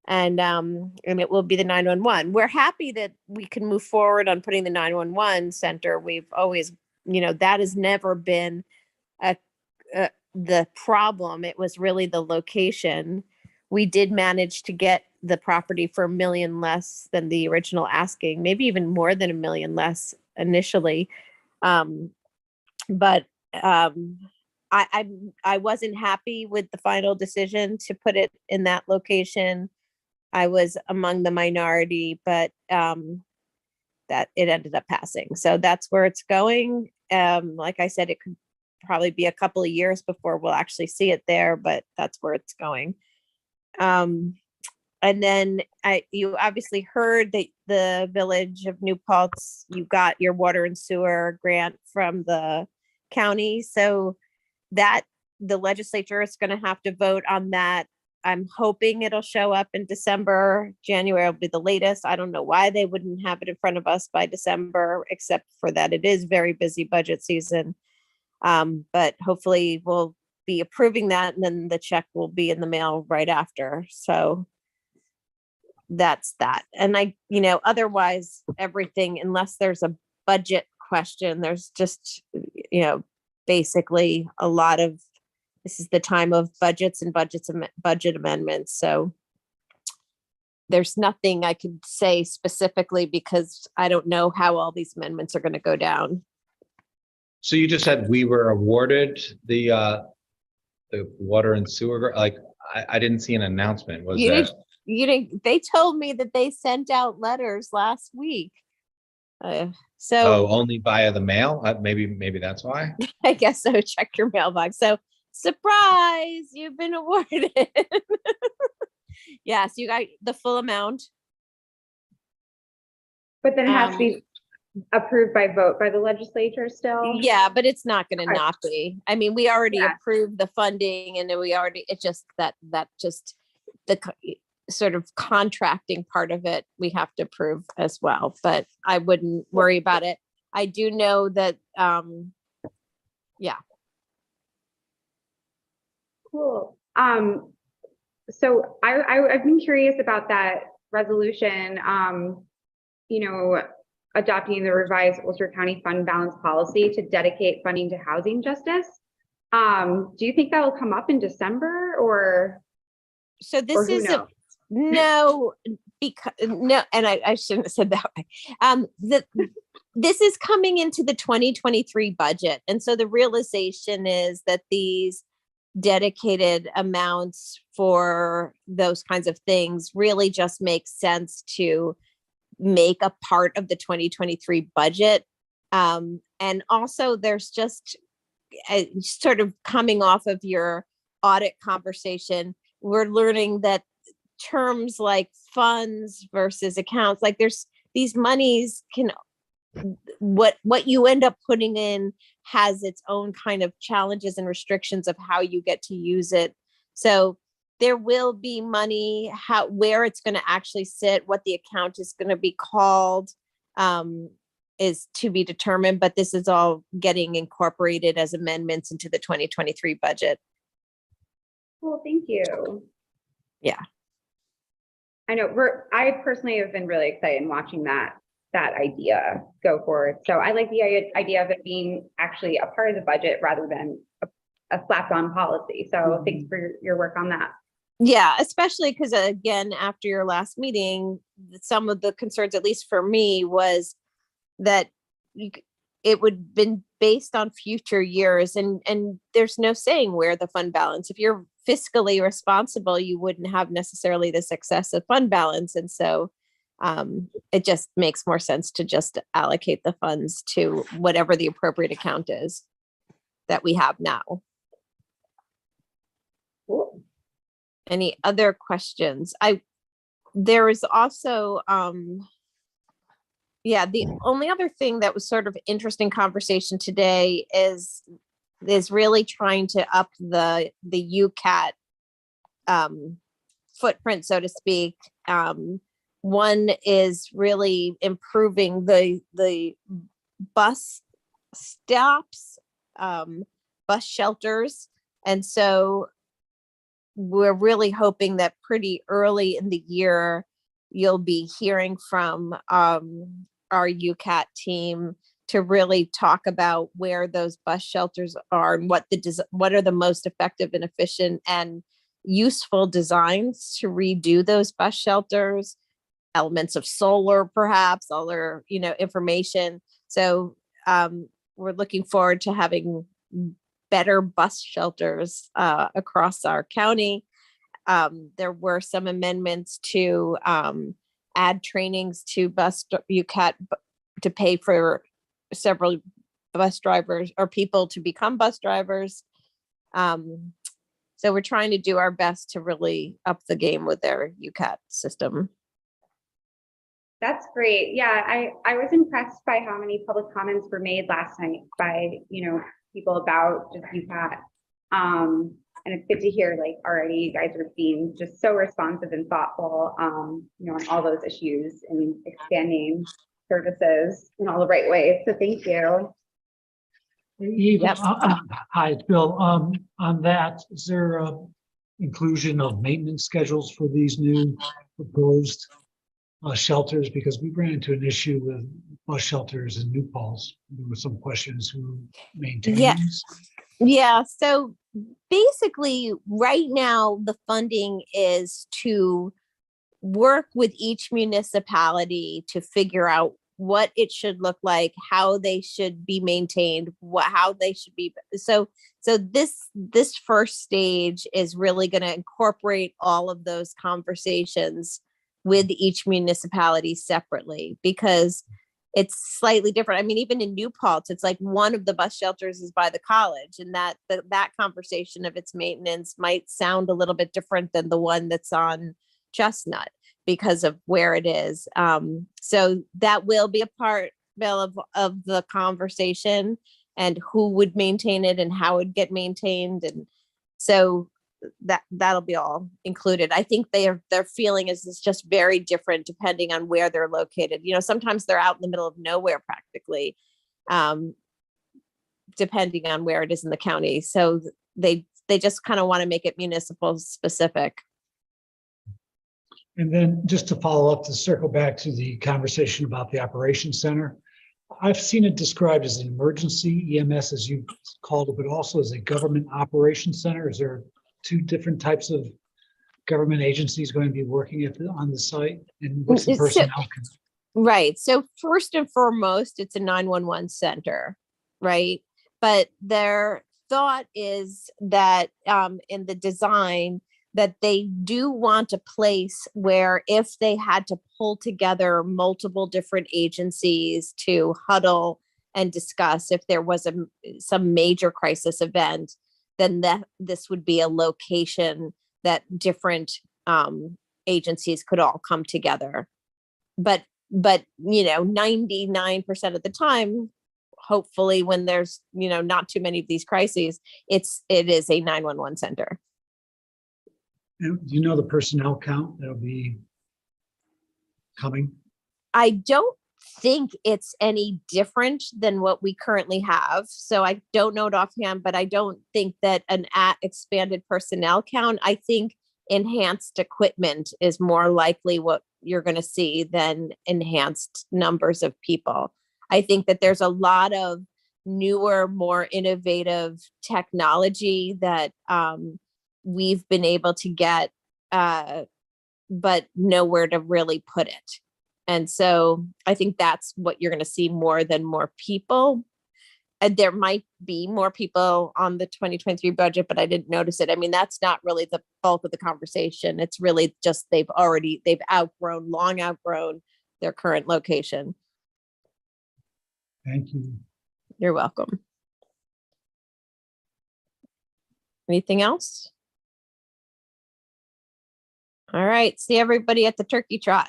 And it will be the 911. We're happy that we can move forward on putting the 911 center. We've always, that has never been the problem. It was really the location. We did manage to get the property for $1 million less than the original asking, maybe even more than $1 million less initially. But I wasn't happy with the final decision to put it in that location. I was among the minority, but that it ended up passing. So that's where it's going. Like I said, it could probably be a couple of years before we'll actually see it there, but that's where it's going. And then you obviously heard that the village of New Paltz, you got your water and sewer grant from the county. So that the legislature is going to have to vote on that. I'm hoping it'll show up in December. January will be the latest. I don't know why they wouldn't have it in front of us by December, except for that it is very busy budget season. But hopefully we'll be approving that, and then the check will be in the mail right after. So that's that. And otherwise everything, unless there's a budget question, there's just, basically a lot of, this is the time of budget amendments. So there's nothing I could say specifically because I don't know how all these amendments are going to go down. So you just said we were awarded the water and sewer, like I didn't see an announcement. Was that? They told me that they sent out letters last week. Oh, So only via the mail? Maybe that's why. I guess so. Check your mailbox. So surprise, you've been awarded. Yes, you got the full amount. But then it has to be approved by vote by the legislature still. Yeah, but it's not going to not be. I mean, we already Yeah. approved the funding, and then it's just that just the sort of contracting part of it we have to approve as well. But I wouldn't worry about it. I do know that Cool. So I've been curious about that resolution. adopting the revised Ulster County fund balance policy to dedicate funding to housing justice. Do you think that will come up in December or So this who is knows? no, because no, and I shouldn't have said that way. This is coming into the 2023 budget. And so the realization is that these dedicated amounts for those kinds of things really just makes sense to make a part of the 2023 budget. And also there's just sort of coming off of your audit conversation, we're learning that terms like funds versus accounts, like there's these monies can, what you end up putting in has its own kind of challenges and restrictions of how you get to use it. So there will be money, where it's going to actually sit, what the account is going to be called, is to be determined, but this is all getting incorporated as amendments into the 2023 budget. Well, thank you. Yeah. I know I personally have been really excited in watching that idea go forward. So I like the idea of it being actually a part of the budget rather than a slapped on policy. So thanks for your work on that. Yeah, especially because again, after your last meeting, some of the concerns, at least for me, was that it would have been based on future years, and there's no saying where the fund balance. If you're fiscally responsible, you wouldn't have necessarily this excessive fund balance, and so it just makes more sense to just allocate the funds to whatever the appropriate account is that we have now. Cool. Any other questions? There is also, the only other thing that was sort of interesting conversation today is really trying to up the UCAT footprint, so to speak. One is really improving the bus stops, bus shelters. And so we're really hoping that pretty early in the year, you'll be hearing from our UCAT team to really talk about where those bus shelters are and what are the most effective and efficient and useful designs to redo those bus shelters, elements of solar, perhaps, other, information. So we're looking forward to having better bus shelters across our county. There were some amendments to add trainings to UCAT to pay for several bus drivers or people to become bus drivers. So we're trying to do our best to really up the game with their UCAT system. That's great. Yeah, I was impressed by how many public comments were made last night by, people about just UCAT. And it's good to hear, like, already you guys are being just so responsive and thoughtful, on all those issues and expanding services in all the right ways. So thank you. Eve, Yep. Hi, it's Bill. On that, is there inclusion of maintenance schedules for these new proposed shelters? Because we ran into an issue with bus shelters in New Paltz. There were some questions who maintains. Yeah. So basically, right now, the funding is to work with each municipality to figure out what it should look like, how they should be maintained, how they should be. So this first stage is really going to incorporate all of those conversations with each municipality separately, because it's slightly different. I mean, even in New Paltz, it's like one of the bus shelters is by the college, and that conversation of its maintenance might sound a little bit different than the one that's on Chestnut because of where it is. So that will be a part, Bill, of the conversation, and who would maintain it and how it would get maintained. And so that'll be all included. I think their feeling is it's just very different depending on where they're located. Sometimes they're out in the middle of nowhere practically, depending on where it is in the county. So they just kind of want to make it municipal specific. And then just to follow up, to circle back to the conversation about the operations center, I've seen it described as an emergency EMS, as you called it, but also as a government operations center. Is there two different types of government agencies going to be working on the site? And what's the So- personnel? Right. So first and foremost, it's a 911 center, right? But their thought is that in the design that they do want a place where if they had to pull together multiple different agencies to huddle and discuss if there was some major crisis event, then this would be a location that different agencies could all come together. But 99% of the time, hopefully when there's, not too many of these crises, it is a 911 center. Do you know the personnel count that'll be coming? I don't think it's any different than what we currently have. So I don't know it offhand, but I don't think that an expanded personnel count. I think enhanced equipment is more likely what you're going to see than enhanced numbers of people. I think that there's a lot of newer, more innovative technology that we've been able to get, but nowhere to really put it. And so I think that's what you're going to see more than more people. And there might be more people on the 2023 budget, but I didn't notice it. I mean, that's not really the bulk of the conversation. It's really just they've long outgrown their current location. Thank you. You're welcome. Anything else? All right. See everybody at the turkey trot.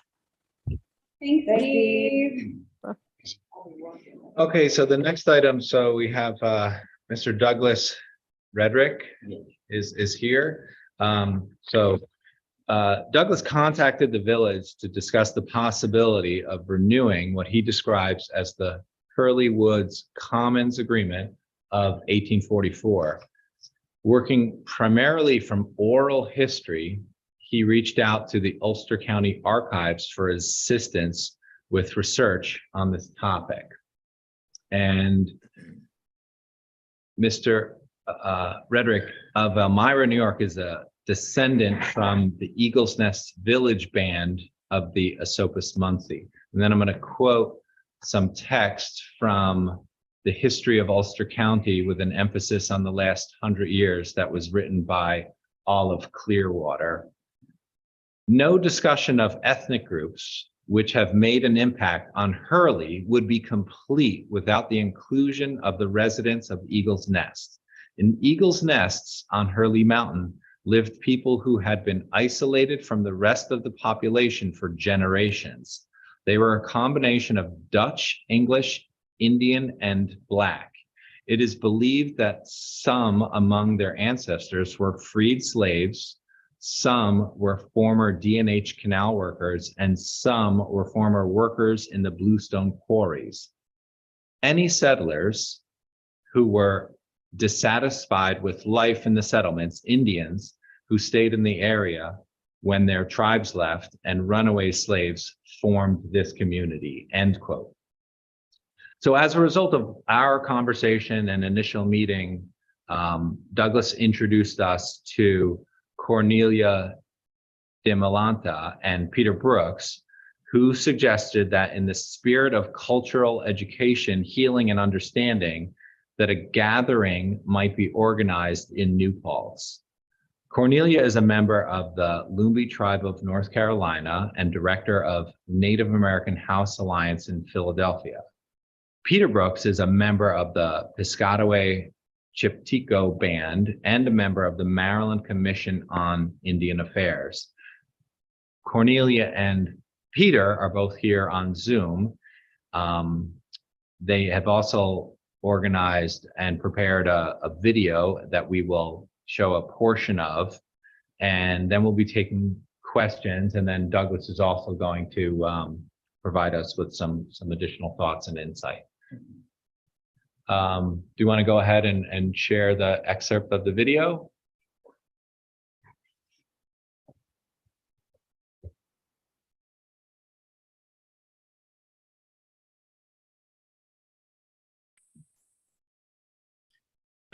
Thanks, Steve. Okay, so the next item, so we have Mr. Douglas Redrick is here. Douglas contacted the village to discuss the possibility of renewing what he describes as the Hurley Woods Commons Agreement of 1844. Working primarily from oral history, he reached out to the Ulster County Archives for assistance with research on this topic. And Mr. Redrick of Elmira, New York, is a descendant from the Eagles Nest Village Band of the Esopus Munsey. And then I'm going to quote some text from the history of Ulster County with an emphasis on the last 100 years that was written by Olive Clearwater. No discussion of ethnic groups which have made an impact on Hurley would be complete without the inclusion of the residents of Eagles Nest. In Eagles Nests on Hurley Mountain lived people who had been isolated from the rest of the population for generations. They were a combination of Dutch, English, Indian, and Black. It is believed that some among their ancestors were freed slaves, some were former D&H canal workers, and some were former workers in the bluestone quarries. Any settlers who were dissatisfied with life in the settlements, Indians who stayed in the area when their tribes left, and runaway slaves formed this community, end quote. So as a result of our conversation and initial meeting, Douglas introduced us to Cornelia de Malanta and Peter Brooks, who suggested that in the spirit of cultural education, healing, and understanding, that a gathering might be organized in New Paltz. Cornelia is a member of the Lumbee Tribe of North Carolina and director of Native American House Alliance in Philadelphia. Peter Brooks is a member of the Piscataway Chiptico Band and a member of the Maryland Commission on Indian Affairs. Cornelia and Peter are both here on Zoom. They have also organized and prepared a video that we will show a portion of, and then we'll be taking questions, and then Douglas is also going to provide us with some additional thoughts and insight. Do you want to go ahead and share the excerpt of the video?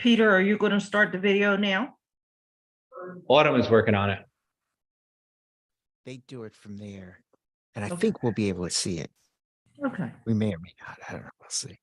Peter, are you going to start the video now? Autumn is working on it. They do it from there. And I Okay. think we'll be able to see it. Okay. We may or may not. I don't know. We'll see.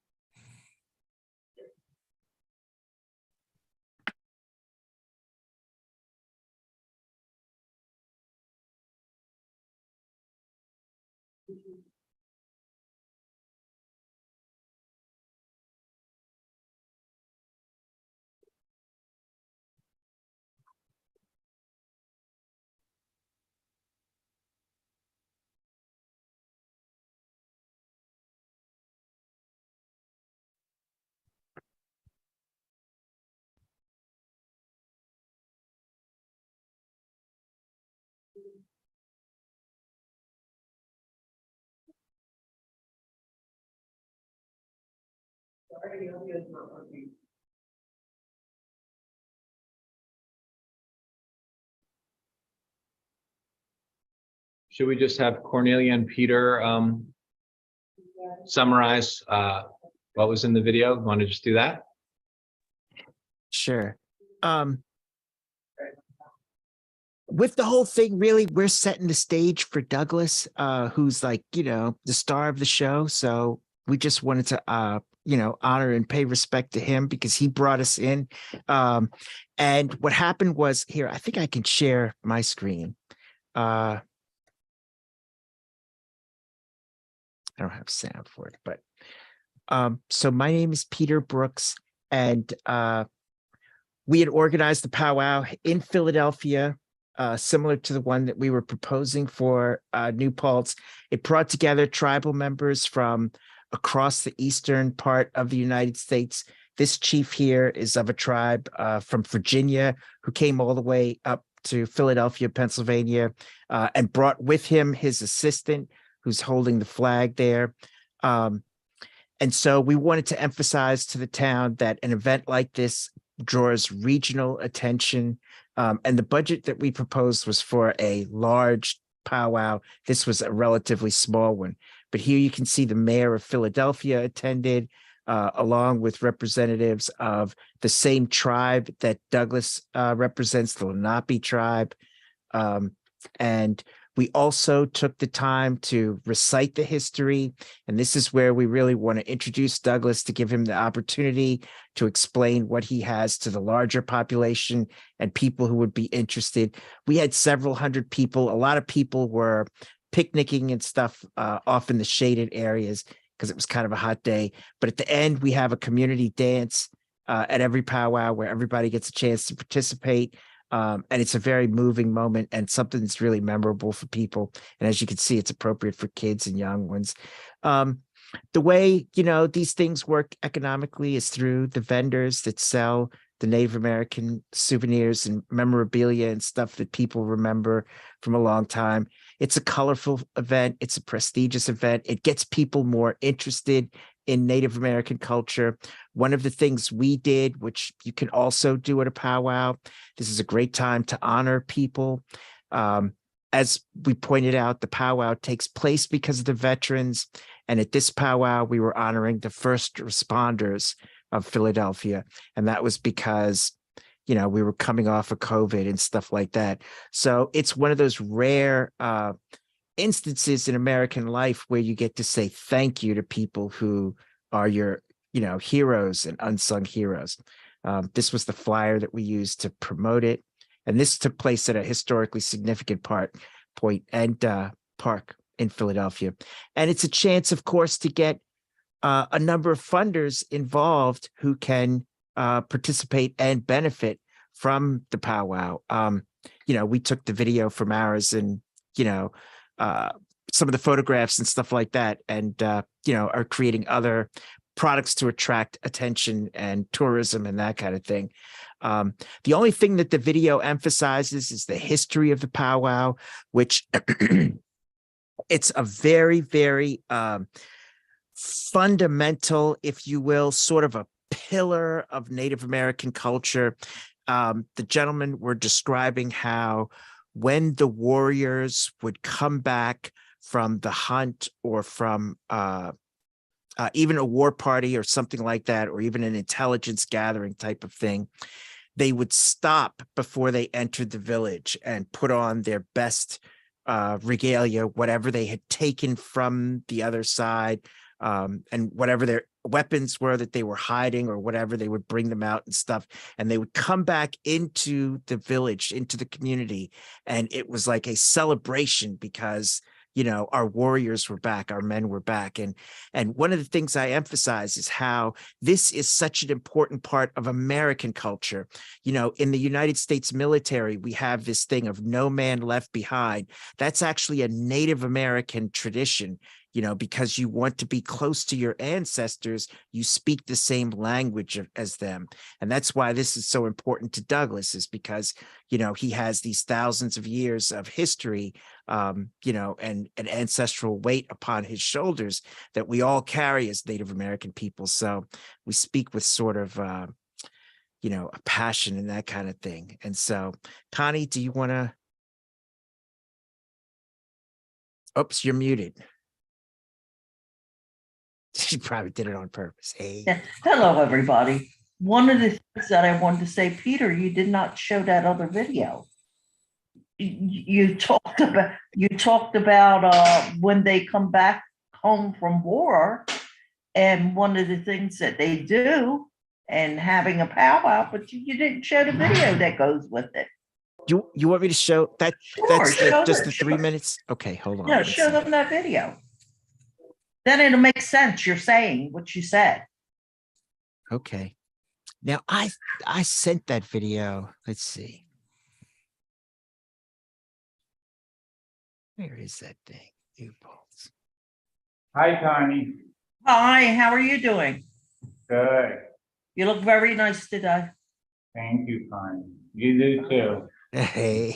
Should we just have Cornelia and Peter summarize what was in the video? Want to just do that? Sure. With the whole thing, really, we're setting the stage for Douglas, who's like, the star of the show. So we just wanted to, honor and pay respect to him because he brought us in. And what happened was here, I think I can share my screen. I don't have sound for it, but so my name is Peter Brooks, and we had organized the powwow in Philadelphia, similar to the one that we were proposing for New Paltz. It brought together tribal members from across the eastern part of the United States. This chief here is of a tribe from Virginia who came all the way up to Philadelphia, Pennsylvania, and brought with him his assistant who's holding the flag there. And so we wanted to emphasize to the town that an event like this draws regional attention. And the budget that we proposed was for a large powwow. This was a relatively small one. But here you can see the mayor of Philadelphia attended, along with representatives of the same tribe that Douglas represents, the Lenape tribe. And we also took the time to recite the history. And this is where we really want to introduce Douglas to give him the opportunity to explain what he has to the larger population and people who would be interested. We had several hundred people. A lot of people were picnicking and stuff off in the shaded areas because it was kind of a hot day. But at the end, we have a community dance at every powwow where everybody gets a chance to participate. And it's a very moving moment and something that's really memorable for people. And as you can see, it's appropriate for kids and young ones. The way, these things work economically is through the vendors that sell the Native American souvenirs and memorabilia and stuff that people remember from a long time. It's a colorful event. It's a prestigious event. It gets people more interested in Native American culture. One of the things we did, which you can also do at a powwow, this is a great time to honor people. As we pointed out, the powwow takes place because of the veterans. And at this powwow, we were honoring the first responders of Philadelphia. And that was because, we were coming off of COVID and stuff like that. So it's one of those rare instances in American life where you get to say thank you to people who are your, heroes and unsung heroes. This was the flyer that we used to promote it. And this took place at a historically significant point and park in Philadelphia. And it's a chance, of course, to get a number of funders involved who can participate and benefit from the powwow. We took the video from ours and, some of the photographs and stuff like that, and, are creating other products to attract attention and tourism and that kind of thing. The only thing that the video emphasizes is the history of the powwow, which it's a very, very fundamental, if you will, sort of a pillar of Native American culture. The gentlemen were describing how when the warriors would come back from the hunt or from even a war party or something like that, or even an intelligence gathering type of thing, they would stop before they entered the village and put on their best regalia, whatever they had taken from the other side, and whatever their weapons were that they were hiding or whatever, they would bring them out and stuff. And they would come back into the village, into the community. And it was like a celebration because, you know, our warriors were back, our men were back. And one of the things I emphasize is how this is such an important part of American culture. You know, in the United States military, we have this thing of no man left behind. That's actually a Native American tradition. You know, because you want to be close to your ancestors, you speak the same language as them. And that's why this is so important to Douglas, is because, you know, he has these thousands of years of history, you know, and an ancestral weight upon his shoulders that we all carry as Native American people. So we speak with sort of, you know, a passion and that kind of thing. And so, Connie, do you want to? Oops, you're muted. She probably did it on purpose. Hey. Yeah. Hello, everybody. One of the things that I wanted to say, Peter, you did not show that other video. You talked about when they come back home from war, and one of the things that they do, and having a powwow, but you didn't show the video that goes with it. You want me to show that? Sure, That's show just it, the 3 minutes. Okay, hold on. Yeah, let's show see. them that video. Then it'll make sense. You're saying what you said. Okay. Now I sent that video. Let's see. Where is that thing? New Paltz. Hi, Connie. Hi, how are you doing? Good. You look very nice today. Thank you, Connie. You do too. Hey.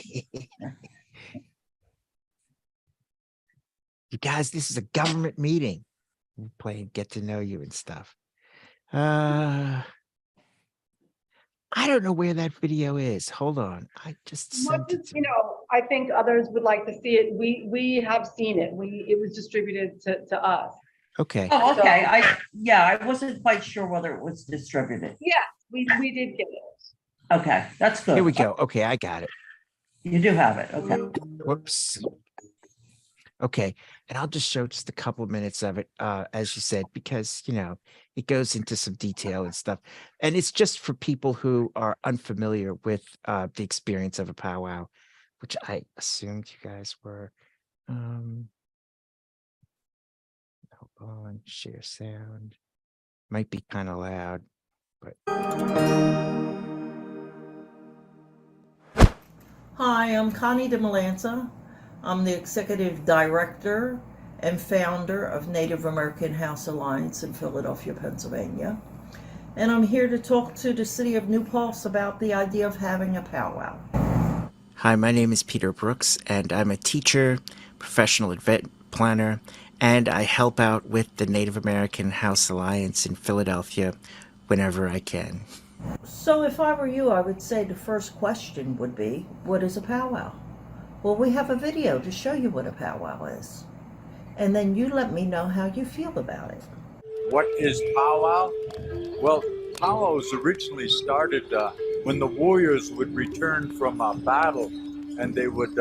You guys, this is a government meeting. We're playing get to know you and stuff. I don't know where that video is. Hold on. I just sent it to You know, I think others would like to see it. We have seen it. It was distributed to us. Okay. Oh, okay. I wasn't quite sure whether it was distributed. Yeah, we did get it. Okay, that's good. Here we go. Okay, I got it. You do have it. Okay. Whoops. Okay, and I'll just show just a couple of minutes of it, as you said, because, you know, it goes into some detail and stuff. And it's just for people who are unfamiliar with the experience of a powwow, which I assumed you guys were. Hold on, share sound. Might be kind of loud, but. Hi, I'm Connie DeMalanza. I'm the Executive Director and founder of Native American House Alliance in Philadelphia, Pennsylvania. And I'm here to talk to the city of New Paltz about the idea of having a powwow. Hi, my name is Peter Brooks, and I'm a teacher, professional event planner, and I help out with the Native American House Alliance in Philadelphia whenever I can. So if I were you, I would say the first question would be, what is a powwow? Well, we have a video to show you what a powwow is. And then you let me know how you feel about it. What is powwow? Well, powwows originally started when the warriors would return from a battle, and they would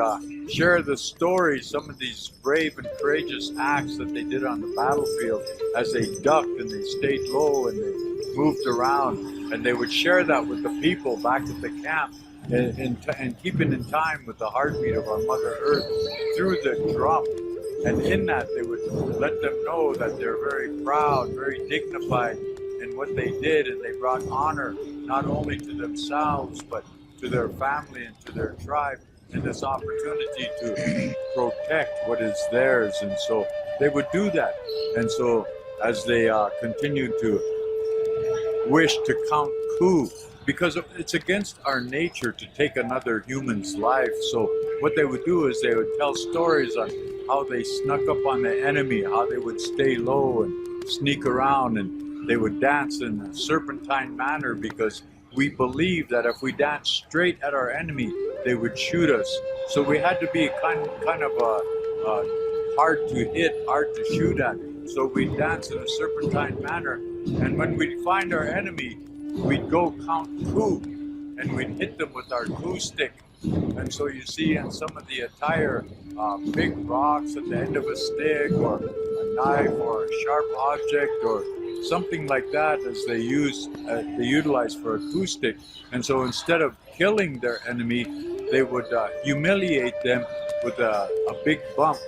share the story, some of these brave and courageous acts that they did on the battlefield as they ducked and they stayed low and they moved around, and they would share that with the people back at the camp. And keeping in time with the heartbeat of our Mother Earth through the drum. And in that, they would let them know that they're very proud, very dignified in what they did, and they brought honor not only to themselves, but to their family and to their tribe, and this opportunity to protect what is theirs. And so they would do that. And so as they continued to wish to count coup, because it's against our nature to take another human's life. So what they would do is they would tell stories on how they snuck up on the enemy, how they would stay low and sneak around, and they would dance in a serpentine manner because we believed that if we danced straight at our enemy, they would shoot us. So we had to be kind of hard to hit, hard to shoot at, So we'd dance in a serpentine manner. And when we'd find our enemy, we'd go count coup, and we'd hit them with our coup stick. And so you see in some of the attire, big rocks at the end of a stick, or a knife, or a sharp object, or something like that, as they utilize for acoustic. And so instead of killing their enemy, they would humiliate them with a big bump.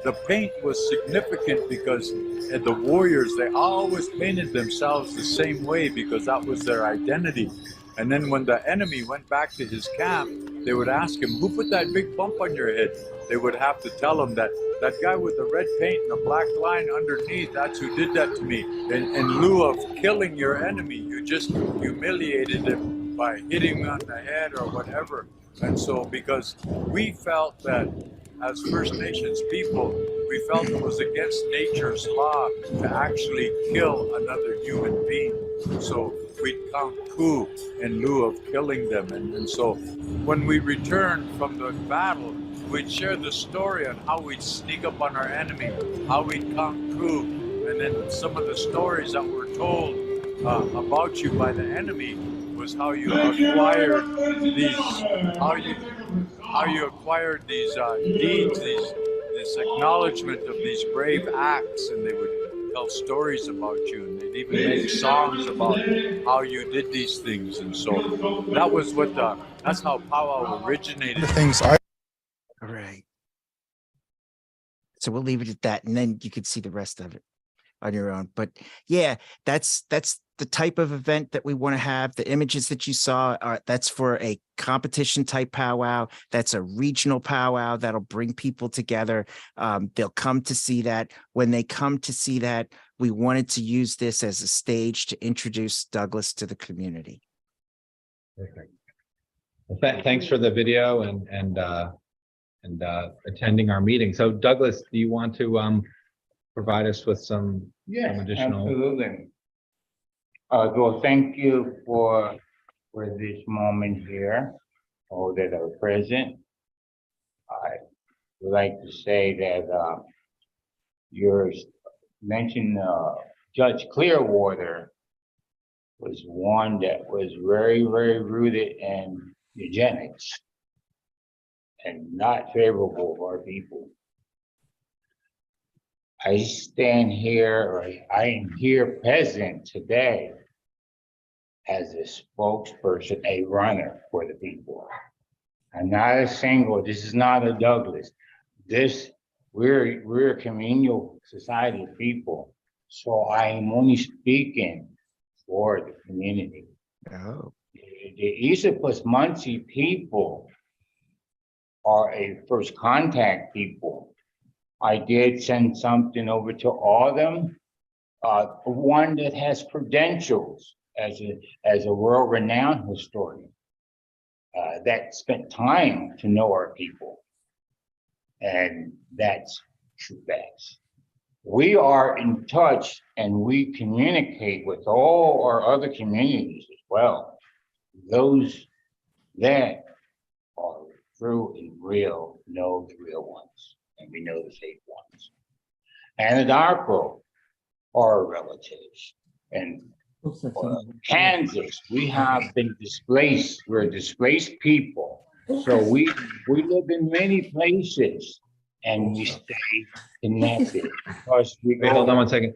The paint was significant because the warriors, they always painted themselves the same way because that was their identity. And then when the enemy went back to his camp, they would ask him, who put that big bump on your head? They would have to tell him that guy with the red paint and the black line underneath, that's who did that to me. In lieu of killing your enemy, you just humiliated him by hitting him on the head or whatever. And so because we felt that as First Nations people, we felt it was against nature's law to actually kill another human being. So we'd count coup in lieu of killing them. And so when we returned from the battle, we'd share the story on how we'd sneak up on our enemy, how we'd count coup, and then some of the stories that were told about you by the enemy was how you acquired these deeds, this acknowledgement of these brave acts, and they would tell stories about you, and they'd even make songs about how you did these things. And so that was that's how powwow originated. All right. So we'll leave it at that, and then you can see the rest of it on your own. But yeah, that's the type of event that we want to have. The images that you saw are that's for a competition type powwow. That's a regional powwow that'll bring people together. They'll come to see that. When they come to see that, we wanted to use this as a stage to introduce Douglas to the community. Perfect. Well, thanks for the video and attending our meeting. So Douglas, do you want to provide us with some additional? Absolutely. Well, thank you for this moment here, all that are present. I would like to say that you mentioned Judge Clearwater was one that was very, very rooted in eugenics and not favorable of our people. I stand here, or I am here present today as a spokesperson, a runner for the people. I'm not a single, this is not a Douglas. We're a communal society of people. So I am only speaking for the community. Oh. The Esopus Muncie people are a first contact people. I did send something over to all of them. One that has credentials as a world-renowned historian that spent time to know our people. And that's true facts. We are in touch and we communicate with all our other communities as well. Those that are true and real know the real ones, and we know the fake ones. Anadarko are relatives. And Kansas, we have been displaced. We're displaced people. So we live in many places and we stay connected. Because we Wait, hold on one second.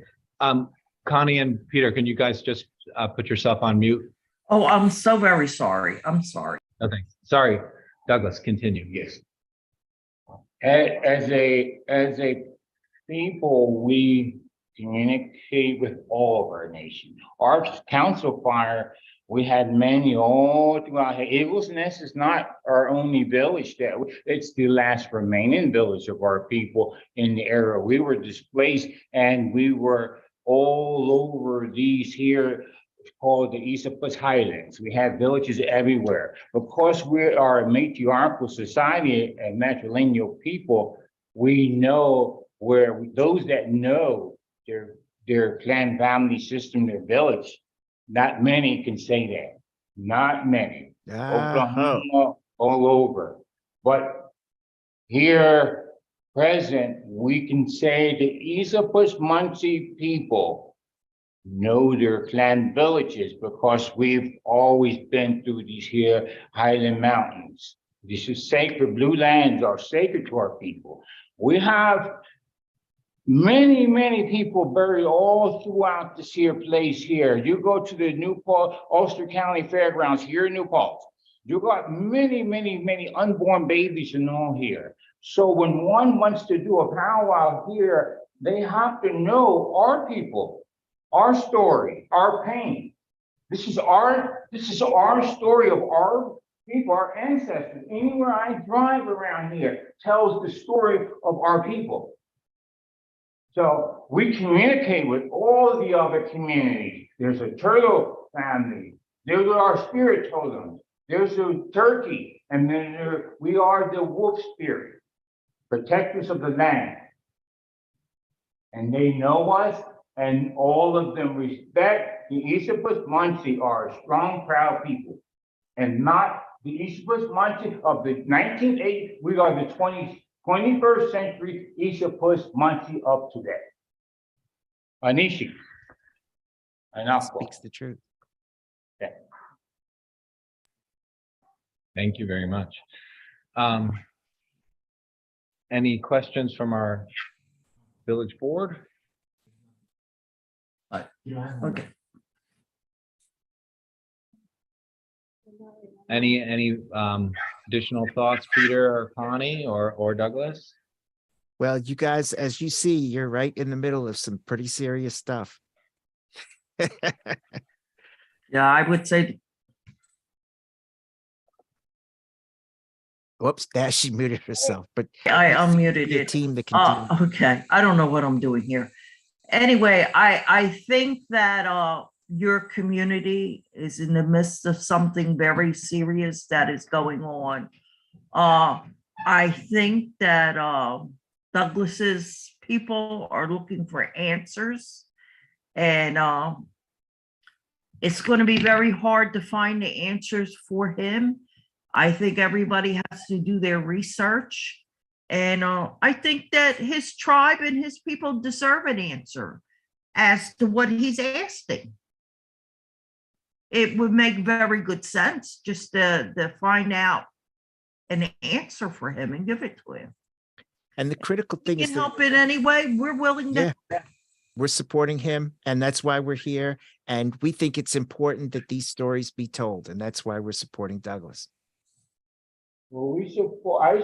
Connie and Peter, can you guys just put yourself on mute? Oh, I'm so very sorry. I'm sorry. Okay, sorry. Douglas, continue. Yes. As a people, we communicate with all of our nation. Our council fire, we had many all throughout here. Eagles Nest is not our only village it's the last remaining village of our people in the area. We were displaced and we were all over these here called the Esopus Highlands. We have villages everywhere. Because we are a matriarchal society and matrilineal people, we know where those that know their clan family system, their village, not many can say that. Not many. Oklahoma, all over. But here present, we can say the Esopus Muncie people know their clan villages because we've always been through these here Highland Mountains. This is sacred. Blue lands are sacred to our people. We have many, many people buried all throughout this here place here. You go to the New Paltz, Ulster County Fairgrounds here in New Paltz. You got many, many, many unborn babies and all here. So when one wants to do a powwow here, they have to know our people, our story, our pain. This is our story of our people, our ancestors. Anywhere I drive around here tells the story of our people. So we communicate with all the other communities. There's a turtle family. There's our spirit totems. There's a turkey. And then we are the wolf spirit, protectors of the land. And they know us, and all of them respect the Esopus Muncie are a strong, proud people. And not the Esopus Muncie of the 1980s. We are the 21st century Esopus Muncie of today. Anishi. Enough. Speaks the truth. Thank you very much. Any questions from our village board? Okay. Any additional thoughts, Peter or Connie or Douglas? Well, you guys, as you see, you're right in the middle of some pretty serious stuff. Yeah, I would say, Whoops, there she muted herself, but I unmuted your it. team that continue. Oh, okay. I don't know what I'm doing here. Anyway, I think that your community is in the midst of something very serious that is going on. I think that Douglas's people are looking for answers, and it's going to be very hard to find the answers for him. I think everybody has to do their research. And I think that his tribe and his people deserve an answer as to what he's asking. It would make very good sense just to find out an answer for him and give it to him. And the critical thing Can is that help in any way, we're willing to. we're supporting him, and that's why we're here. And we think it's important that these stories be told, and that's why we're supporting Douglas. Well, we support, I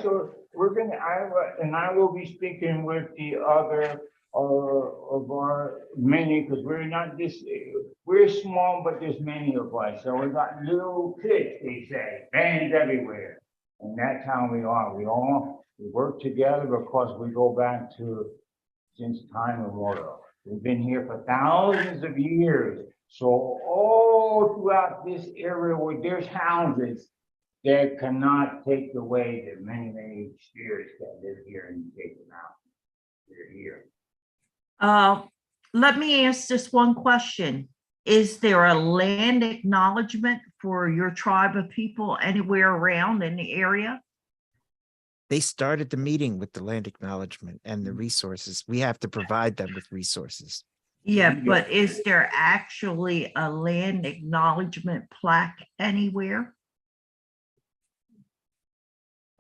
will be speaking with the other of our many, because we're not just, we're small, but there's many of us. So we got little kids, they say, bands everywhere. And that's how we are. We work together because we go back to since time immemorial. We've been here for thousands of years. So all throughout this area where there's houses, that cannot take away the many, many spirits that live here and take them out. They're here. Let me ask this one question. Is there a land acknowledgement for your tribe of people anywhere around in the area? They started the meeting with the land acknowledgement and the resources. We have to provide them with resources. Yeah, but is there actually a land acknowledgement plaque anywhere?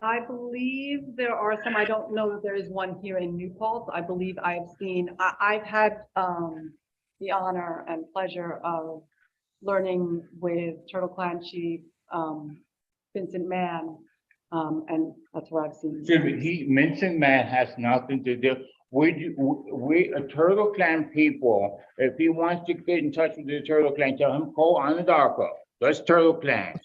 I believe there are some, I don't know that there is one here in New Paltz. I believe I have seen, I've had the honor and pleasure of learning with Turtle Clan Chief Vincent Mann, and that's where I've seen. Vincent Mann has nothing to do. We a Turtle Clan people, if he wants to get in touch with the Turtle Clan, tell him call Anadarko. That's Turtle Clan.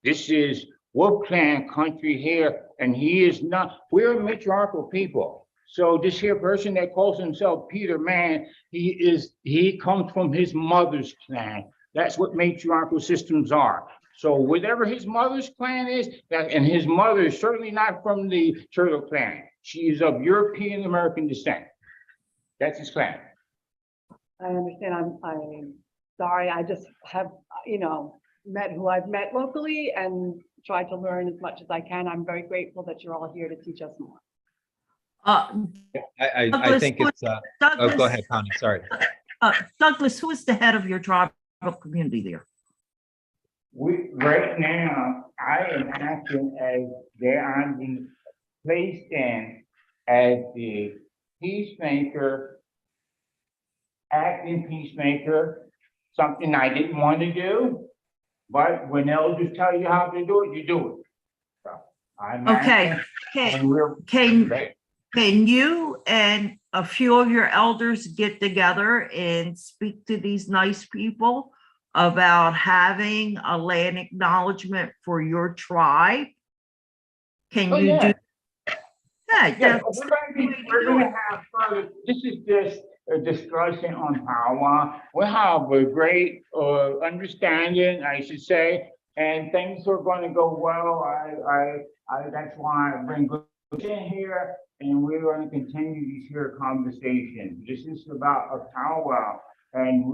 This is Wolf Clan country here, and he is not, we're a matriarchal people. So this here person that calls himself Peter Mann, he comes from his mother's clan. That's what matriarchal systems are. So whatever his mother's clan is, and his mother is certainly not from the Turtle Clan. She is of European American descent. That's his clan. I understand. I'm sorry. I just have, met who I've met locally and tried to learn as much as I can. I'm very grateful that you're all here to teach us more. I Douglas, think who- it's, oh, Douglas, go ahead, Connie, sorry. Douglas, who is the head of your tribal community there? Right now, I am acting as I'm being placed in as the peacemaker, acting peacemaker, something I didn't want to do. But when elders tell you how to do it, you do it. So I'm Okay, acting, and we're. can you and a few of your elders get together and speak to these nice people about having a land acknowledgement for your tribe? Can Oh, you yeah. do? Yeah, Yeah, that's we're gonna have further, this is just a discussion on powwow. We have a great understanding, I should say, and things are gonna go well. That's why I bring good in here, and we're gonna continue these here conversations. This is about a powwow, and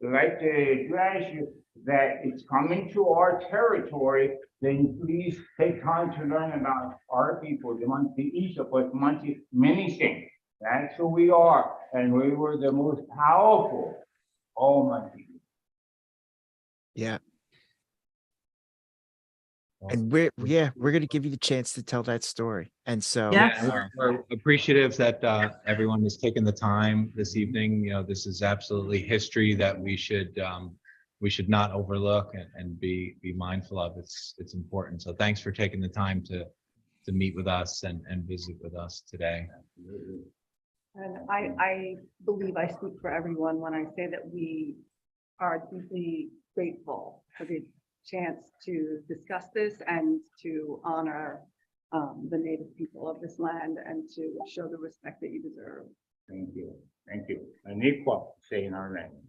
I'd like to address you that it's coming to our territory, then please take time to learn about our people, the Muncie Ishaput, Muncie Minisink. That's who we are, and we were the most powerful, all Muncie. Yeah. And we're going to give you the chance to tell that story. And so, Yeah. We're appreciative that everyone has taken the time this evening. You know, this is absolutely history that we should not overlook and be mindful of. It's important. So thanks for taking the time to meet with us and visit with us today. And I believe I speak for everyone when I say that we are deeply grateful for the chance to discuss this and to honor the native people of this land and to show the respect that you deserve. Thank you. Thank you. And equal, say in our language.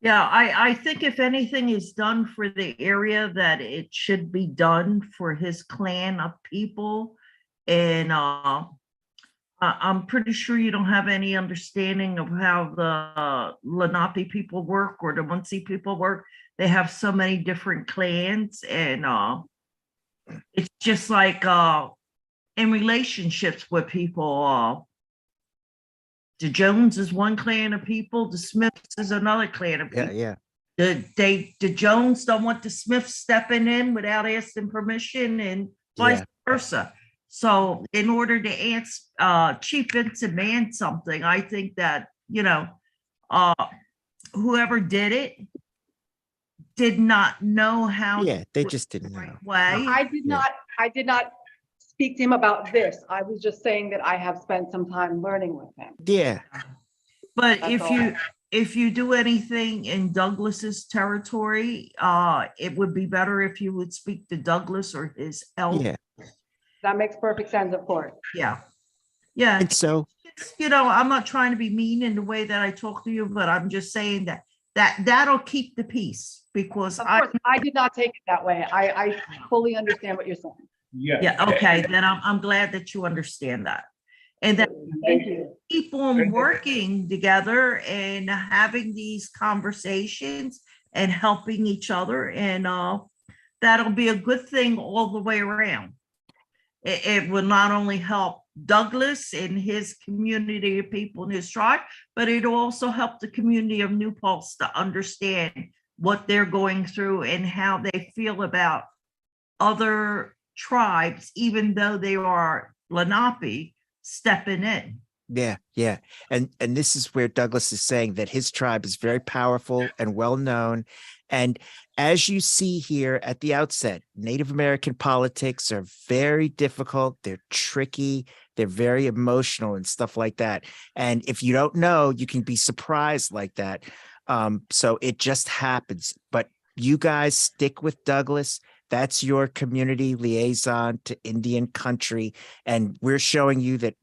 Yeah, I think if anything is done for the area, that it should be done for his clan of people. And I'm pretty sure you don't have any understanding of how the Lenape people work or the Muncie people work. They have so many different clans, and it's just like in relationships with people. The Jones is one clan of people, the Smiths is another clan of people. yeah. The Jones don't want the Smiths stepping in without asking permission, and vice versa. So in order to cheapen, demand something, I think that, whoever did it did not know how. Yeah, they just didn't know. Way. I did not speak to him about this. I was just saying that I have spent some time learning with him. Yeah. But That's if you do anything in Douglas's territory, it would be better if you would speak to Douglas or his elder. Yeah. That makes perfect sense, of course. Yeah. Yeah. And so, I'm not trying to be mean in the way that I talk to you, but I'm just saying that'll keep the peace, because Of course, I did not take it that way. I fully understand what you're saying. yeah, okay, then I'm glad that you understand that. And that Thank you. keep on working together and having these conversations and helping each other, and that'll be a good thing all the way around. It will not only help Douglas and his community of people in his tribe, but it'll also help the community of New Paltz to understand what they're going through and how they feel about other tribes, even though they are Lenape, stepping in. Yeah. And this is where Douglas is saying that his tribe is very powerful and well known. And as you see here at the outset, Native American politics are very difficult. They're tricky. They're very emotional and stuff like that. And if you don't know, you can be surprised like that. So it just happens. But you guys stick with Douglas. That's your community liaison to Indian country. And we're showing you that,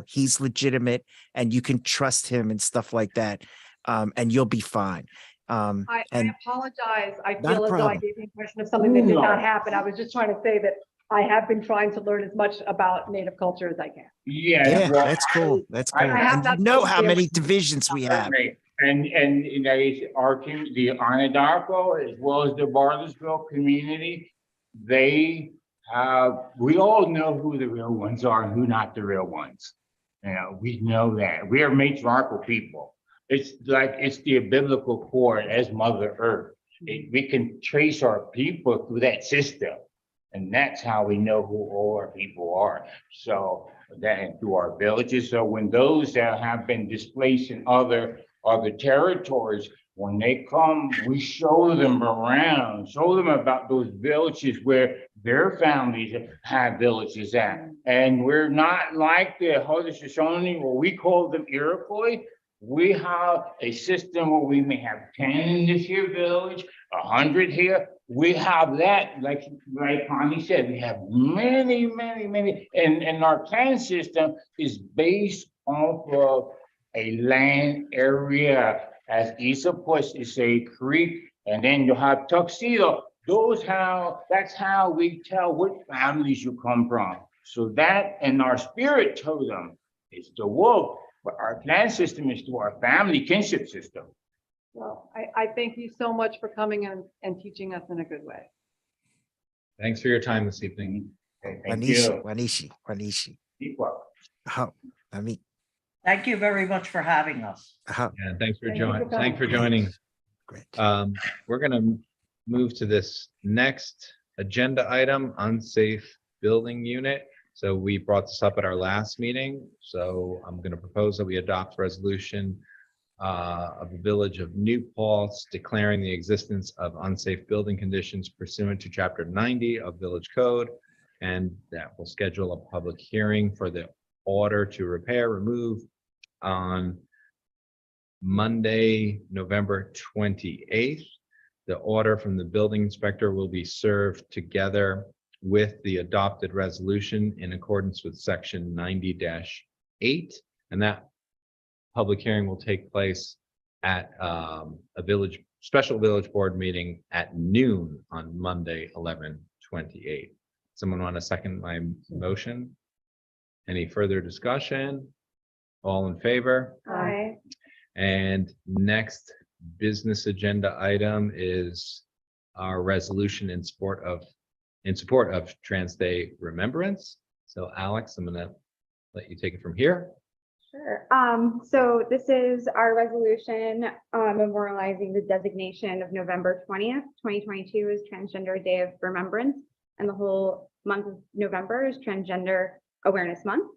he's legitimate and you can trust him and stuff like that. And you'll be fine. I apologize. I Not a feel as though I problem. gave the impression of something that did not happen. I was just trying to say that I have been trying to learn as much about Native culture as I can. Yeah, that's cool. That's cool. I have And not you know told how you. many divisions we have. And our the Onondaga as well as the Bartlesville community, they We all know who the real ones are and who not the real ones. You know, we know that. We are matriarchal people. It's like, it's the biblical core as Mother Earth. We can trace our people through that system. And that's how we know who all our people are. So that through our villages. So when those that have been displaced in other territories, when they come, we show them around, show them about those villages where their families have villages at. And we're not like the Haudenosaunee, what we call them Iroquois. We have a system where we may have 10 in this here village, 100 here. We have that, like Connie said, we have many, and our clan system is based off of a land area. As Esopus is a creek, and then you have Tuxedo. That's how we tell what families you come from. So that and our spirit totem is the wolf, but our clan system is to our family kinship system. Well, I thank you so much for coming and teaching us in a good way. Thanks for your time this evening. Okay, thank you. Wanishi. Keep up. Thank you very much for having us. And thanks for Thank you for joining. coming. Thanks for joining. Great. We're gonna move to this next agenda item, unsafe building unit. So we brought this up at our last meeting. So I'm gonna propose that we adopt resolution of the Village of New Paltz declaring the existence of unsafe building conditions pursuant to Chapter 90 of Village Code. And that will schedule a public hearing for the order to repair, remove on Monday, November 28th. The order from the building inspector will be served together with the adopted resolution in accordance with section 90-8. And that public hearing will take place at a special village board meeting at noon on Monday, 11/28. Someone want to second my motion? Any further discussion? All in favor? Aye. And next business agenda item is our resolution in support of Trans Day Remembrance. So Alex, I'm gonna let you take it from here. Sure. So this is our resolution memorializing the designation of November 20th, 2022 as Transgender Day of Remembrance, and the whole month of November is Transgender Awareness Month.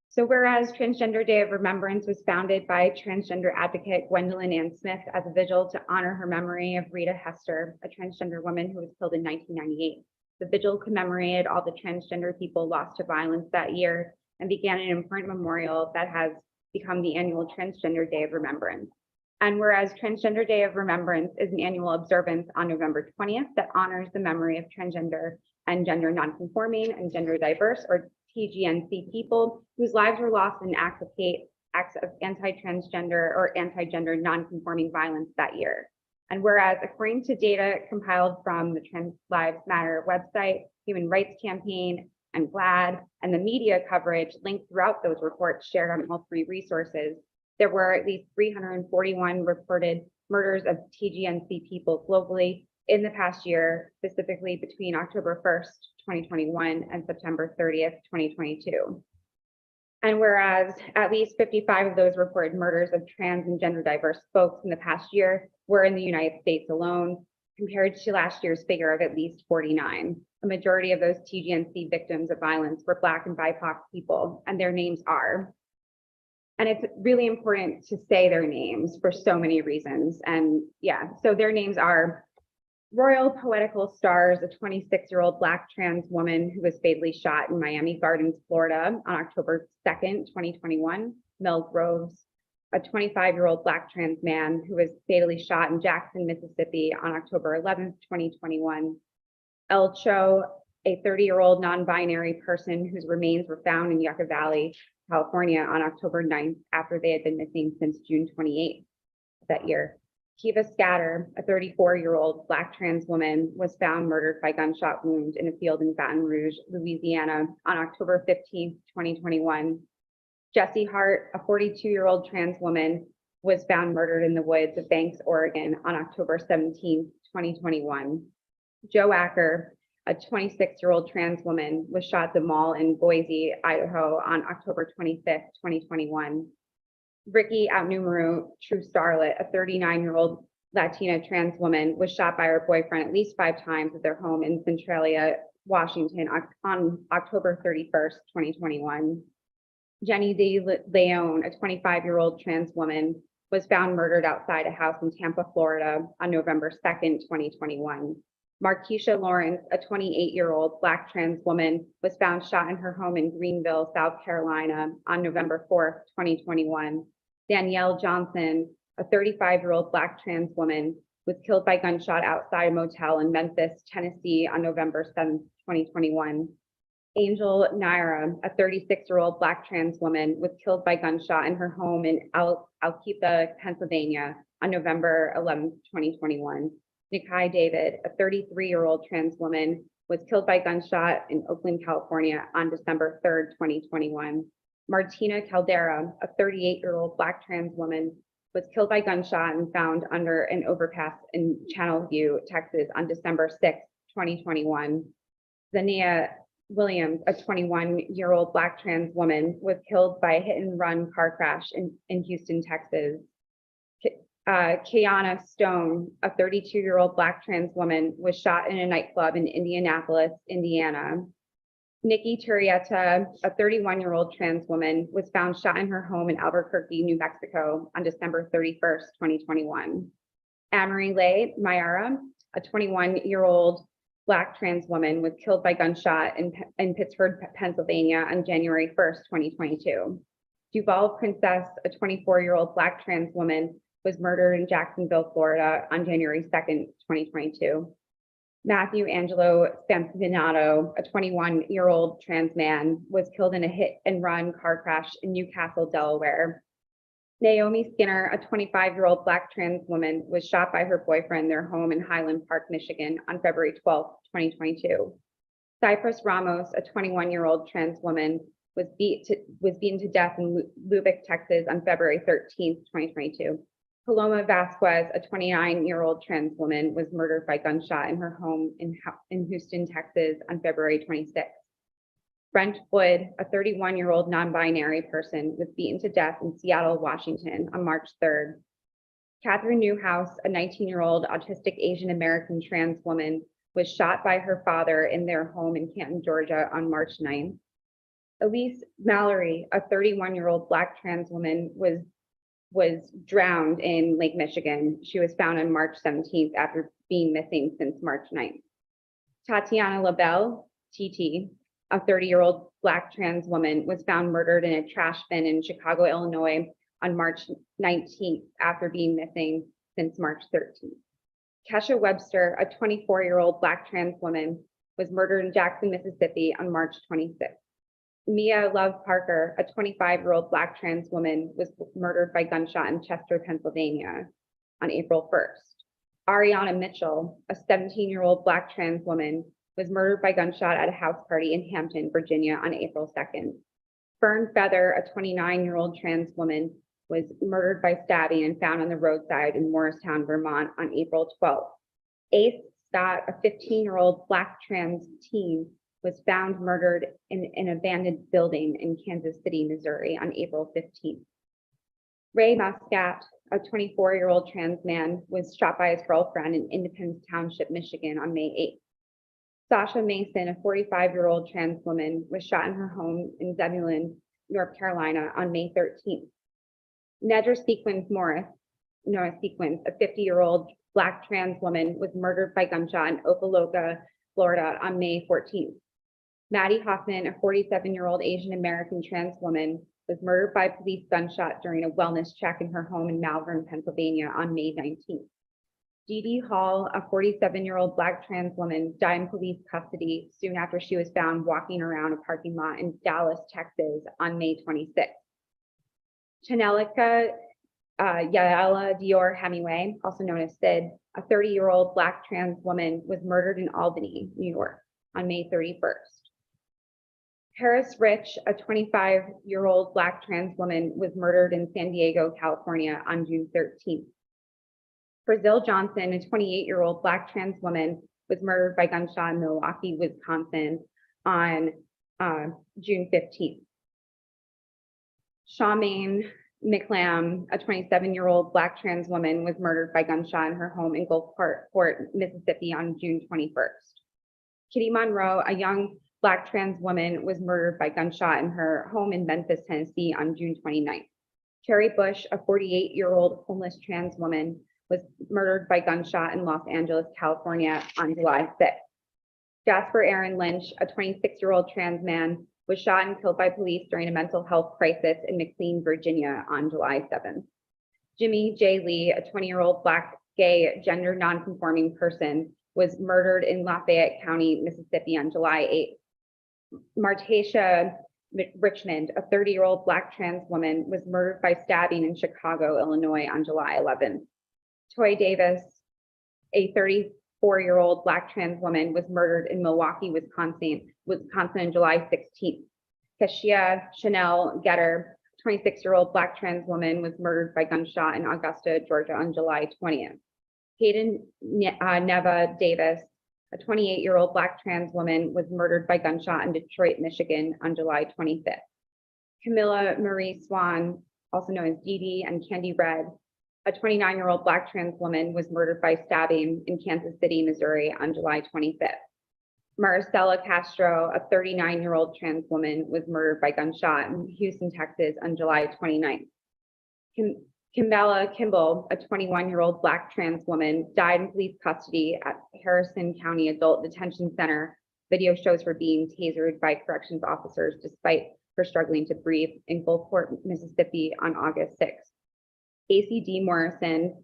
So whereas Transgender Day of Remembrance was founded by transgender advocate Gwendolyn Ann Smith as a vigil to honor her memory of Rita Hester, a transgender woman who was killed in 1998. The vigil commemorated all the transgender people lost to violence that year and began an important memorial that has become the annual Transgender Day of Remembrance. And whereas Transgender Day of Remembrance is an annual observance on November 20th that honors the memory of transgender and gender nonconforming and gender diverse, or TGNC people whose lives were lost in acts of hate, acts of anti-transgender or anti-gender nonconforming violence that year. And whereas according to data compiled from the Trans Lives Matter website, Human Rights Campaign, and GLAAD, and the media coverage linked throughout those reports shared on all three resources, there were at least 341 reported murders of TGNC people globally in the past year, specifically between October 1st, 2021 and September 30th, 2022. And whereas at least 55 of those reported murders of trans and gender diverse folks in the past year were in the United States alone, compared to last year's figure of at least 49. A majority of those TGNC victims of violence were Black and BIPOC people, and their names are. And it's really important to say their names for so many reasons. And yeah, so their names are Royal Poetical Stars, a 26-year-old Black trans woman who was fatally shot in Miami Gardens, Florida on October 2nd, 2021. Mel Groves, a 25-year-old Black trans man who was fatally shot in Jackson, Mississippi on October 11th, 2021. El Cho, a 30-year-old non-binary person whose remains were found in Yucca Valley, California on October 9th after they had been missing since June 28th that year. Kiva Scatter, a 34-year-old Black trans woman, was found murdered by gunshot wound in a field in Baton Rouge, Louisiana on October 15th, 2021. Jessie Hart, a 42-year-old trans woman, was found murdered in the woods of Banks, Oregon on October 17th, 2021. Joe Acker, a 26-year-old trans woman, was shot at the mall in Boise, Idaho on October 25th, 2021. Ricky Outnumeru, true starlet, a 39-year-old Latina trans woman, was shot by her boyfriend at least 5 times at their home in Centralia, Washington on October 31st, 2021. Jenny De Leon, a 25-year-old trans woman, was found murdered outside a house in Tampa, Florida on November 2nd, 2021. Markeisha Lawrence, a 28-year-old Black trans woman, was found shot in her home in Greenville, South Carolina on November 4th, 2021. Danielle Johnson, a 35-year-old Black trans woman, was killed by gunshot outside a motel in Memphis, Tennessee on November 7th, 2021. Angel Naira, a 36-year-old Black trans woman, was killed by gunshot in her home in Alkita, Pennsylvania on November 11th, 2021. Nikai David, a 33-year-old trans woman, was killed by gunshot in Oakland, California on December 3rd, 2021. Martina Caldera, a 38-year-old Black trans woman, was killed by gunshot and found under an overpass in Channelview, Texas on December 6th, 2021. Zania Williams, a 21-year-old Black trans woman, was killed by a hit-and-run car crash in Houston, Texas. Kiana Stone, a 32-year-old Black trans woman, was shot in a nightclub in Indianapolis, Indiana. Nikki Turrieta, a 31-year-old trans woman, was found shot in her home in Albuquerque, New Mexico on December 31st, 2021. Amory Leigh Mayara, a 21-year-old Black trans woman, was killed by gunshot in Pittsburgh, Pennsylvania on January 1st, 2022. Duval Princess, a 24-year-old Black trans woman, was murdered in Jacksonville, Florida on January 2nd, 2022. Matthew Angelo Stampinato, a 21-year-old trans man, was killed in a hit-and-run car crash in Newcastle, Delaware. Naomi Skinner, a 25-year-old Black trans woman, was shot by her boyfriend in their home in Highland Park, Michigan on February 12th, 2022. Cypress Ramos, a 21-year-old trans woman, was beaten to death in Lubbock, Texas on February 13th, 2022. Paloma Vasquez, a 29-year-old trans woman, was murdered by gunshot in her home in Houston, Texas on February 26th. Brent Wood, a 31-year-old non-binary person, was beaten to death in Seattle, Washington on March 3rd. Catherine Newhouse, a 19-year-old autistic Asian American trans woman, was shot by her father in their home in Canton, Georgia on March 9th. Elise Mallory, a 31-year-old Black trans woman, was drowned in Lake Michigan. She was found on March 17th after being missing since March 9th. Tatiana LaBelle, TT, a 30-year-old Black trans woman, was found murdered in a trash bin in Chicago, Illinois on March 19th after being missing since March 13th. Kesha Webster, a 24-year-old Black trans woman, was murdered in Jackson, Mississippi on March 26th. Mia Love Parker, a 25-year-old Black trans woman, was murdered by gunshot in Chester, Pennsylvania on April 1st. Ariana Mitchell, a 17-year-old Black trans woman, was murdered by gunshot at a house party in Hampton, Virginia on April 2nd. Fern Feather, a 29-year-old trans woman, was murdered by stabbing and found on the roadside in Morristown, Vermont on April 12th. Ace Scott, a 15-year-old Black trans teen, was found murdered in an abandoned building in Kansas City, Missouri on April 15th. Ray Muscat, a 24-year-old trans man, was shot by his girlfriend in Independence Township, Michigan on May 8th. Sasha Mason, a 45-year-old trans woman, was shot in her home in Zebulon, North Carolina on May 13th. Nedra Sequins Noah Sequins, a 50-year-old Black trans woman, was murdered by gunshot in Opa-locka, Florida on May 14th. Maddie Hoffman, a 47-year-old Asian American trans woman, was murdered by police gunshot during a wellness check in her home in Malvern, Pennsylvania on May 19th. Dee Dee Hall, a 47-year-old Black trans woman, died in police custody soon after she was found walking around a parking lot in Dallas, Texas on May 26th. Chanelica Yaela Dior Hemingway, also known as Sid, a 30-year-old Black trans woman, was murdered in Albany, New York on May 31st. Paris Rich, a 25-year-old Black trans woman, was murdered in San Diego, California on June 13th. Brazil Johnson, a 28-year-old Black trans woman, was murdered by gunshot in Milwaukee, Wisconsin on June 15th. Charmaine McLam, a 27-year-old Black trans woman, was murdered by gunshot in her home in Gulfport, Mississippi on June 21st. Kitty Monroe, a young Black trans woman, was murdered by gunshot in her home in Memphis, Tennessee on June 29th. Terry Bush, a 48-year-old homeless trans woman, was murdered by gunshot in Los Angeles, California on July 6th. Jasper Aaron Lynch, a 26-year-old trans man, was shot and killed by police during a mental health crisis in McLean, Virginia on July 7th. Jimmy J. Lee, a 20-year-old Black gay gender nonconforming person, was murdered in Lafayette County, Mississippi on July 8th. Martacia Richmond, a 30-year-old Black trans woman, was murdered by stabbing in Chicago, Illinois on July 11th. Toy Davis, a 34-year-old Black trans woman, was murdered in Milwaukee, Wisconsin on July 16th. Keshia Chanel Getter, 26-year-old Black trans woman, was murdered by gunshot in Augusta, Georgia on July 20th. Hayden Neva Davis, a 28-year-old Black trans woman, was murdered by gunshot in Detroit, Michigan on July 25th. Camilla Marie Swan, also known as Dee Dee and Candy Red, a 29-year-old Black trans woman, was murdered by stabbing in Kansas City, Missouri on July 25th. Maricela Castro, a 39-year-old trans woman, was murdered by gunshot in Houston, Texas on July 29th. Kimbella Kimball, a 21-year-old Black trans woman, died in police custody at Harrison County Adult Detention Center. Video shows her being tasered by corrections officers despite her struggling to breathe in Gulfport, Mississippi on August 6th. ACD Morrison,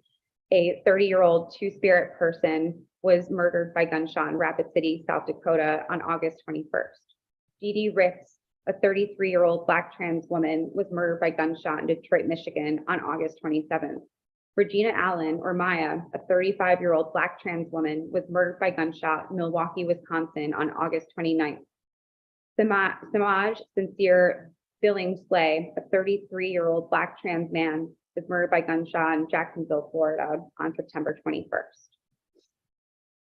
a 30-year-old Two-Spirit person, was murdered by gunshot in Rapid City, South Dakota on August 21st. Dee Dee Ricks, a 33-year-old Black trans woman, was murdered by gunshot in Detroit, Michigan on August 27th. Regina Allen, or Maya, a 35-year-old Black trans woman, was murdered by gunshot in Milwaukee, Wisconsin on August 29th. Samaj Sincere Billings Slay, a 33-year-old Black trans man, was murdered by gunshot in Jacksonville, Florida on September 21st.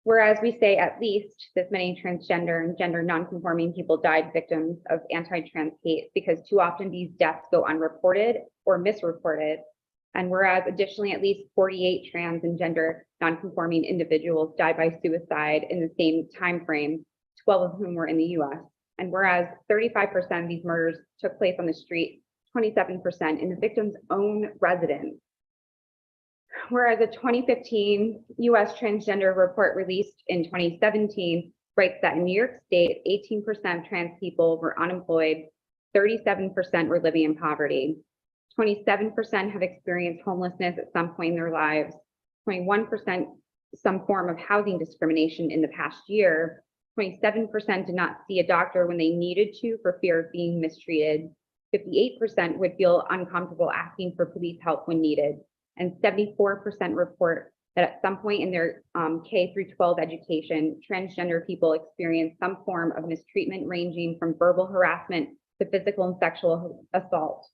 Whereas we say at least this many transgender and gender nonconforming people died victims of anti-trans hate because too often these deaths go unreported or misreported. And whereas additionally, at least 48 trans and gender nonconforming individuals died by suicide in the same time frame, 12 of whom were in the US. And whereas 35% of these murders took place on the street, 27% in the victim's own residence. Whereas a 2015 US transgender report released in 2017 writes that in New York State, 18% of trans people were unemployed, 37% were living in poverty, 27% have experienced homelessness at some point in their lives, 21% some form of housing discrimination in the past year, 27% did not see a doctor when they needed to for fear of being mistreated, 58% would feel uncomfortable asking for police help when needed, and 74% report that at some point in their K through 12 education, transgender people experience some form of mistreatment ranging from verbal harassment to physical and sexual assault.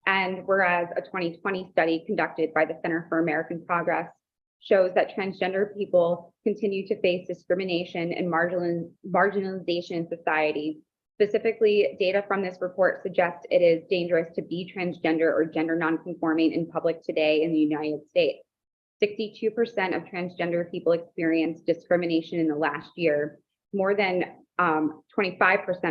And whereas a 2020 study conducted by the Center for American Progress shows that transgender people continue to face discrimination and marginalization in society. Specifically, data from this report suggests it is dangerous to be transgender or gender nonconforming in public today in the United States. 62% of transgender people experienced discrimination in the last year. More than 25%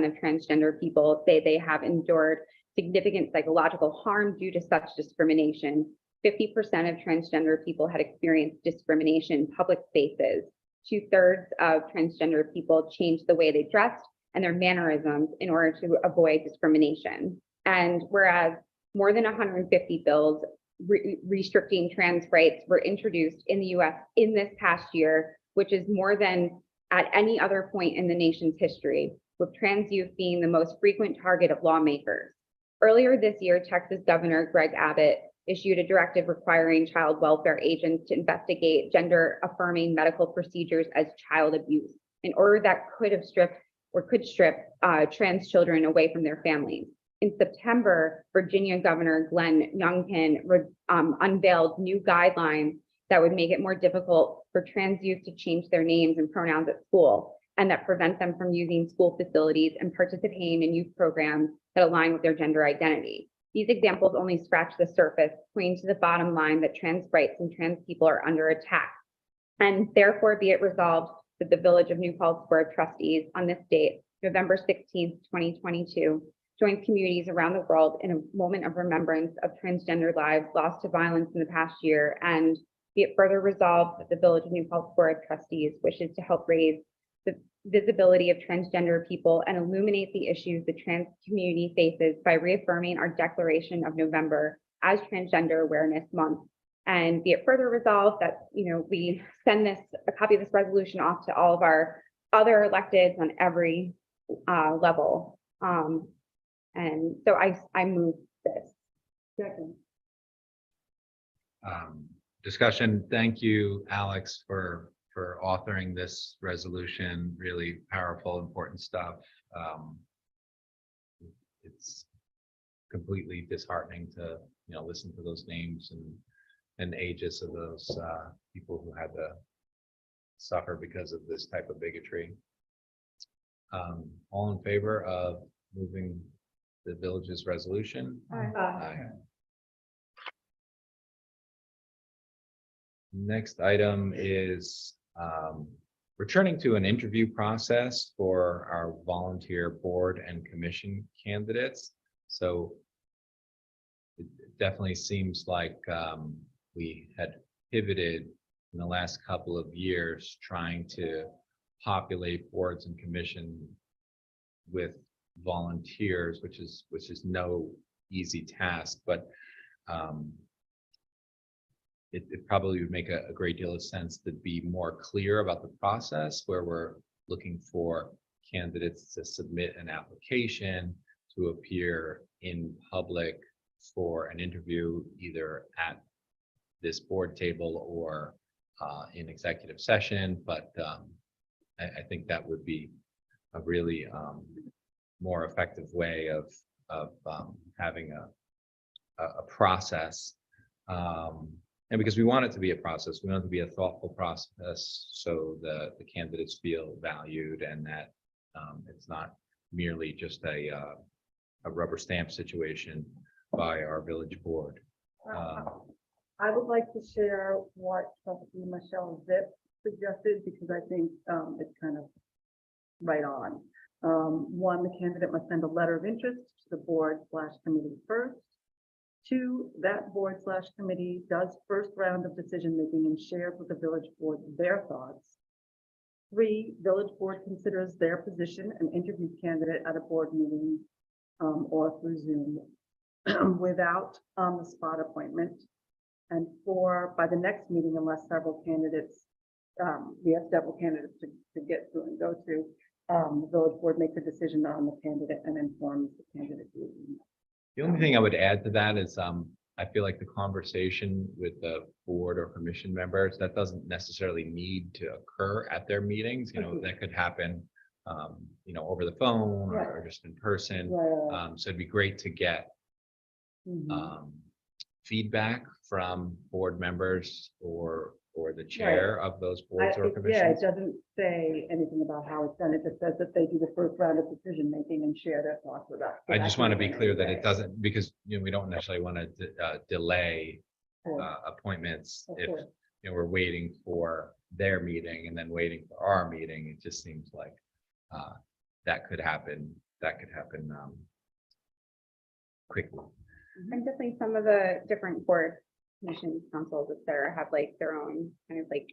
of transgender people say they have endured significant psychological harm due to such discrimination. 50% of transgender people had experienced discrimination in public spaces. 2/3 of transgender people changed the way they dressed and their mannerisms in order to avoid discrimination. And whereas more than 150 bills restricting trans rights were introduced in the US in this past year, which is more than at any other point in the nation's history, with trans youth being the most frequent target of lawmakers. Earlier this year, Texas Governor Greg Abbott issued a directive requiring child welfare agents to investigate gender-affirming medical procedures as child abuse in order that could strip trans children away from their families. In September, Virginia Governor Glenn Youngkin unveiled new guidelines that would make it more difficult for trans youth to change their names and pronouns at school, and that prevent them from using school facilities and participating in youth programs that align with their gender identity. These examples only scratch the surface, pointing to the bottom line that trans rights and trans people are under attack. And therefore be it resolved that the Village of New Paltz Board of Trustees on this date, November 16th, 2022, joins communities around the world in a moment of remembrance of transgender lives lost to violence in the past year. And be it further resolved that the Village of New Paltz Board of Trustees wishes to help raise the visibility of transgender people and illuminate the issues the trans community faces by reaffirming our declaration of November as Transgender Awareness Month. And be it further resolved that, we send a copy of this resolution off to all of our other electeds on every level. And so I move this. Second. Discussion. Thank you, Alex, for authoring this resolution. Really powerful, important stuff. It's completely disheartening to listen to those names and ages of those people who had to suffer because of this type of bigotry. All in favor of moving the village's resolution? Aye. Next item is returning to an interview process for our volunteer board and commission candidates. So it definitely seems like we had pivoted in the last couple of years trying to populate boards and commission with volunteers, which is no easy task, but it probably would make a great deal of sense to be more clear about the process, where we're looking for candidates to submit an application to appear in public for an interview, either at this board table or in executive session. But I think that would be a really more effective way of having a process. And because we want it to be a process, we want it to be a thoughtful process so the candidates feel valued and that it's not merely just a rubber stamp situation by our village board. I would like to share what Trustee Michelle Zip suggested, because I think it's kind of right on. One, the candidate must send a letter of interest to the board/committee first. 2, that board/committee does first round of decision-making and shares with the village board their thoughts. 3, village board considers their position and interviews candidate at a board meeting or through Zoom without on-the-spot appointment. And 4, by the next meeting, unless several candidates, we have several candidates to get through and go to, the village board makes a decision on the candidate and informs the candidate. The only thing I would add to that is I feel like the conversation with the board or commission members, that doesn't necessarily need to occur at their meetings. That could happen over the phone or just in person. So it'd be great to get feedback from board members or the chair of those boards or commissions. Yeah, it doesn't say anything about how it's done. It just says that they do the first round of decision making and share their thoughts with us. So I just want to be clear that it doesn't, because we don't necessarily want to delay appointments if we're waiting for their meeting and then waiting for our meeting. It just seems like that could happen. That could happen quickly. And definitely some of the different board commissions, councils, et cetera, have like their own kind of like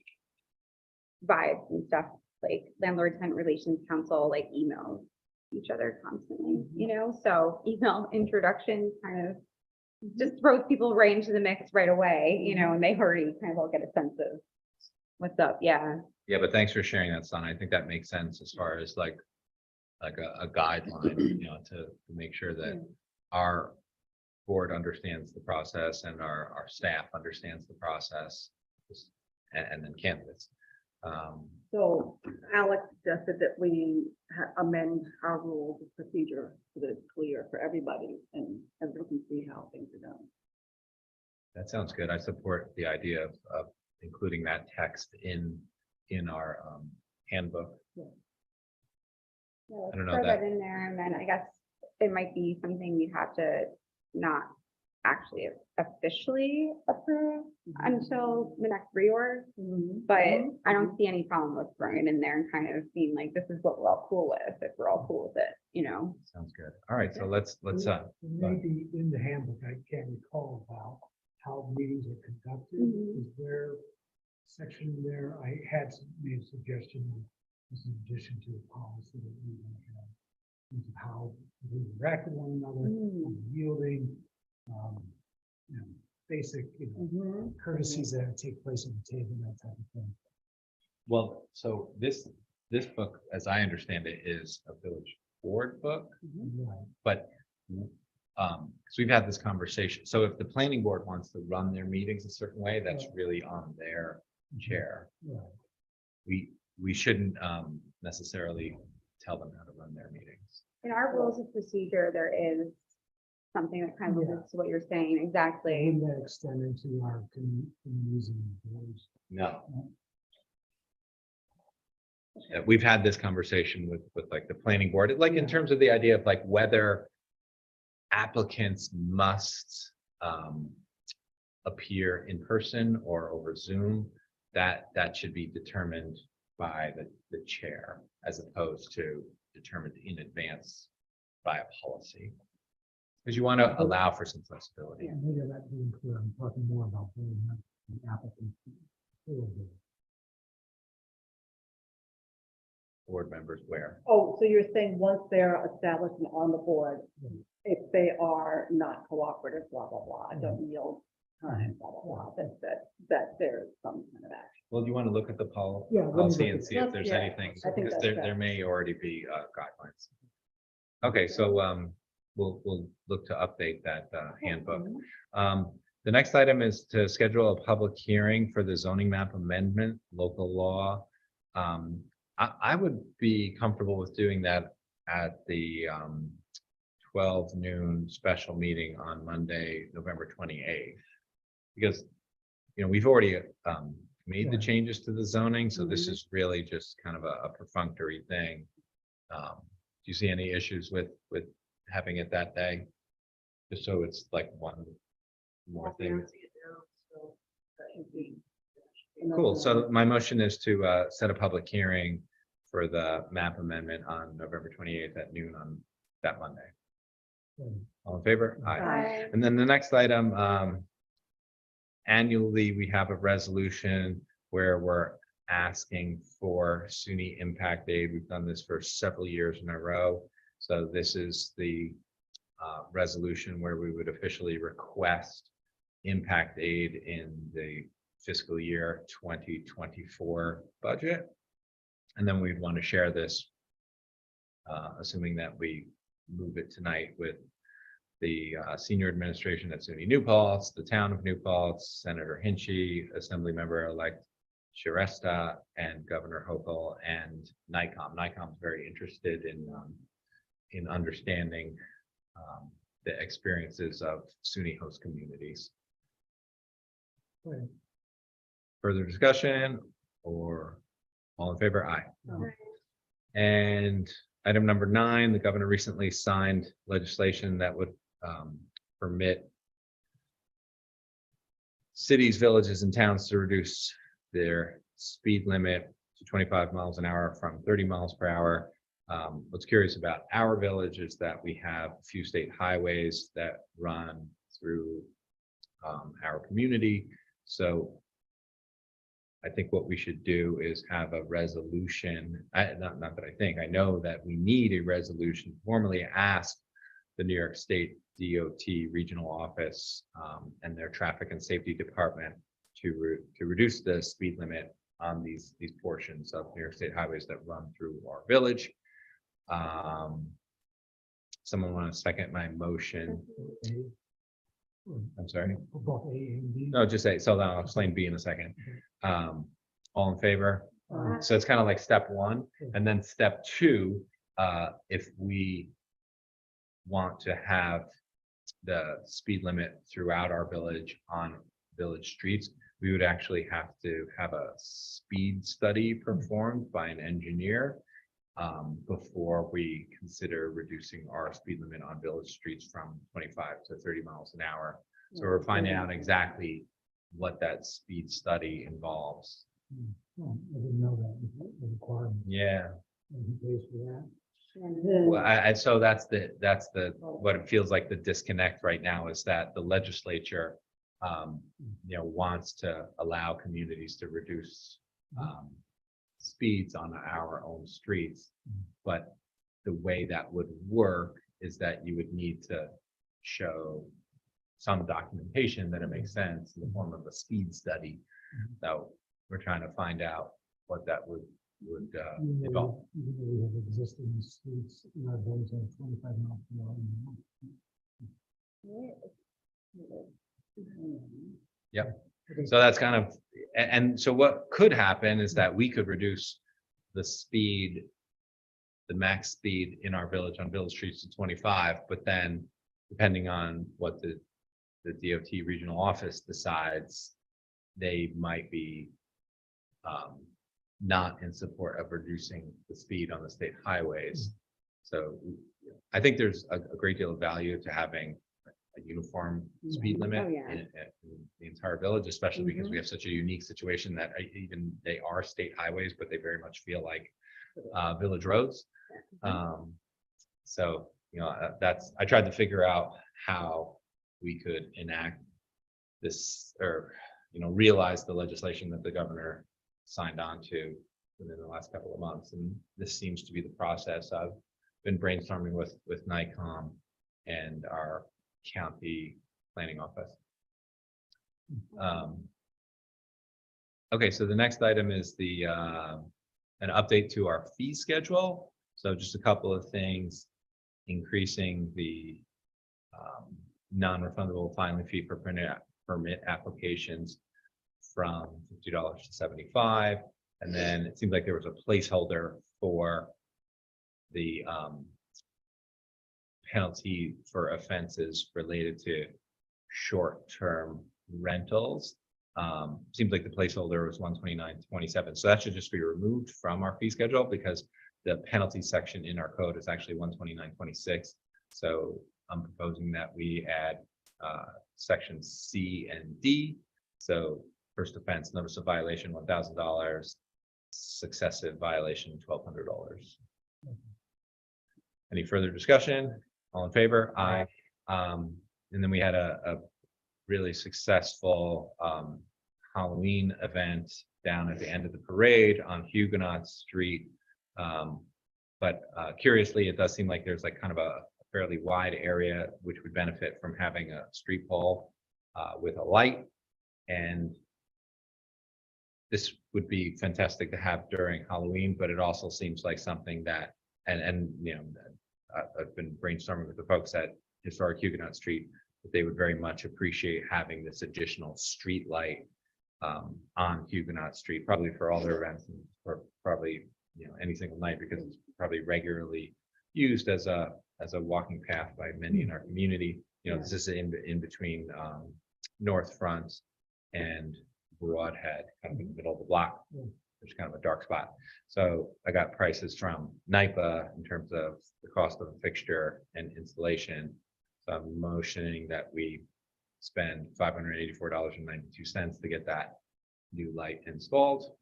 vibes and stuff, like landlord tenant relations council, like emails each other constantly, so email introductions kind of just throws people right into the mix right away, and they already kind of all get a sense of what's up. Yeah, but thanks for sharing that, Son. I think that makes sense as far as like a guideline, to make sure that our board understands the process and our staff understands the process, and then candidates. So Alex suggested that we amend our rules of procedure so that it's clear for everybody and everyone can see how things are done. That sounds good. I support the idea of including that text in our handbook. Yeah, I don't let's know throw that- that in there, and then I guess it might be something you have to not actually officially approve until the next reorg. But I don't see any problem with throwing it in there and kind of being like, this is what we're all cool with, if we're all cool with it, you know? Sounds good. All right, so let's, Maybe in the handbook, I can't recall about how meetings are conducted. Mhm. Is there a section there? I had made a suggestion as an addition to the policy that we want to have. In terms of how we interact with one another, yielding, you know, basic, you know, courtesies that take place at the table, that type of thing. well, so this book, as I understand it, is a village board book, Right. but so we've had this conversation. So if the planning board wants to run their meetings a certain way, that's really on their chair. Right. We shouldn't necessarily tell them how to run their meetings. In our rules of procedure, there is something that kind of Yeah. alludes to what you're saying, exactly. Wouldn't that extend into our communities and boards? No. Yeah, we've had this conversation with like the planning board, like in terms of the idea of like whether applicants must appear in person or over Zoom, that should be determined by the chair as opposed to determined in advance by a policy. Because you want to allow for some flexibility. Yeah, maybe that being clear, I'm talking more about the applicant. Board members where. Oh, so you're saying once they're established and on the board, if they are not cooperative, blah, blah, blah, don't yield time, blah, blah, blah, that there's some kind of action. Well, do you want to look at the Yeah, let me policy look and at see if that. there's Yeah, anything, I think because that's there fair. may already be guidelines. Okay, so we'll look to update that handbook. The next item is to schedule a public hearing for the zoning map amendment, local law. I would be comfortable with doing that at the 12 noon special meeting on Monday, November 28th. Because, you know, we've already made the Right. changes to the zoning, so this is really just kind of a perfunctory thing. Do you see any issues with having it that day? Just so it's like one more thing. Cool, so my motion is to set a public hearing for the map amendment on November 28th at noon on that Monday. All in favor? Aye. And then the next item, annually, we have a resolution where we're asking for SUNY impact aid. We've done this for several years in a row. So this is the resolution where we would officially request impact aid in the fiscal year 2024 budget. And then we'd want to share this, assuming that we move it tonight, with the senior administration at SUNY New Paltz, the town of New Paltz, Senator Hinchey, Assemblymember-elect Shrestha, and Governor Hochul, and NICOM. NICOM is very interested in understanding the experiences of SUNY host communities. Right. Further discussion, or all in favor? Aye. And item number 9, the governor recently signed legislation that would permit cities, villages, and towns to reduce their speed limit to 25 miles an hour from 30 miles per hour. What's curious about our village is that we have a few state highways that run through our community. So I think what we should do is have a resolution. Not that I think, I know that we need a resolution, formally ask the New York State DOT regional office and their traffic and safety department to reduce the speed limit on these portions of New York State highways that run through our village. Someone want to second my motion? I'm sorry. For both A and B. No, just say, so I'll explain B in a second. All in favor? Aye. So it's kind of like step 1, and then step 2, if we want to have the speed limit throughout our village on village streets, we would actually have to have a speed study performed by an engineer before we consider reducing our speed limit on village streets from 25 to 30 miles an hour. So we're finding out exactly what that speed study involves. Oh, I didn't know that was a requirement. Yeah. And who pays for that? Well, so that's what it feels like the disconnect right now is that the legislature, wants to allow communities to reduce speeds on our own streets. But the way that would work is that you would need to show some documentation that it makes sense in the form of a speed study. So we're trying to find out what that would involve. Even though we have existing streets in our village of 25 miles per hour. Yep. So that's kind of, and so what could happen is that we could reduce the speed, the max speed in our village on village streets to 25, but then depending on what the DOT regional office decides, they might be not in support of reducing the speed on the state highways. So I think there's a great deal of value to having a uniform speed limit in the entire village, especially because we have such a unique situation that even they are state highways, but they very much feel like village roads. So, I tried to figure out how we could enact this or, realize the legislation that the governor signed on to within the last couple of months. And this seems to be the process. I've been brainstorming with NICOM and our county planning office. Okay, so the next item is an update to our fee schedule. So just a couple of things, increasing the non-refundable filing fee for permit applications from $50 to $75. And then it seems like there was a placeholder for the penalty for offenses related to short-term rentals. Seems like the placeholder was $129.27. So that should just be removed from our fee schedule because the penalty section in our code is actually $129.26. So I'm proposing that we add sections C and D. So first offense, notice of violation, $1,000, successive violation, $1,200. Any further discussion? All in favor? Aye. And then we had a really successful Halloween event down at the end of the parade on Huguenot Street. But curiously, it does seem like there's like kind of a fairly wide area which would benefit from having a street pole with a light. And this would be fantastic to have during Halloween, but it also seems like something that, and I've been brainstorming with the folks at Historic Huguenot Street, that they would very much appreciate having this additional street light on Huguenot Street, probably for all their events, or probably any single night, because it's probably regularly used as a walking path by many in our community. This is in between North Front and Broadhead, kind of in the middle of the block. There's kind of a dark spot. So I got prices from NIPA in terms of the cost of a fixture and installation. So I'm motioning that we spend $584.92 to get that new light installed.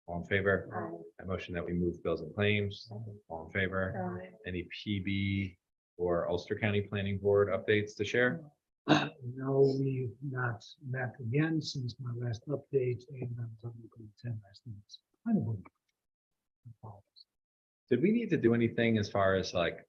All in favor? I motion that we move bills and claims. All in favor? Any PB or Ulster County Planning Board updates to share? No, we've not met again since my last update, and I was unable to attend last night's planning board. Did we need to do anything as far as like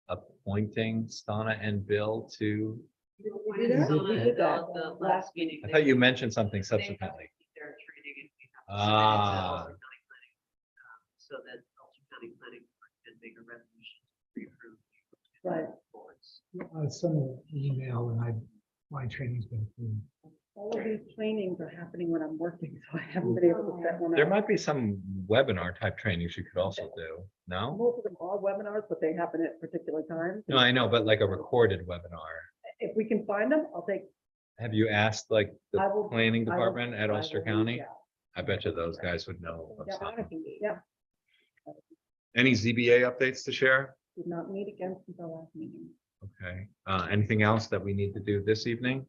appointing Stana and Bill to? We did that the last meeting. I thought you mentioned something subsequently. Their training and Ah. so that Ulster County Planning can make a resolution to pre-approve. Right. Some email and my training's been approved. All of these trainings are happening when I'm working, so I haven't been able to set one up. There might be some webinar type trainings you could also do. No? Most of them are webinars, but they happen at particular times. No, I know, but like a recorded webinar. If we can find them, I'll take Have you asked like I the will- planning I will- department at I will Ulster reach County? out. I bet you those guys would know. of Yeah, something. yeah, Any ZBA updates to share? did not meet again since our last meeting. Okay, anything else that we need to do this evening?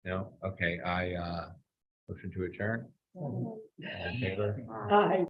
No, okay, motion to adjourn. All in favor? Aye.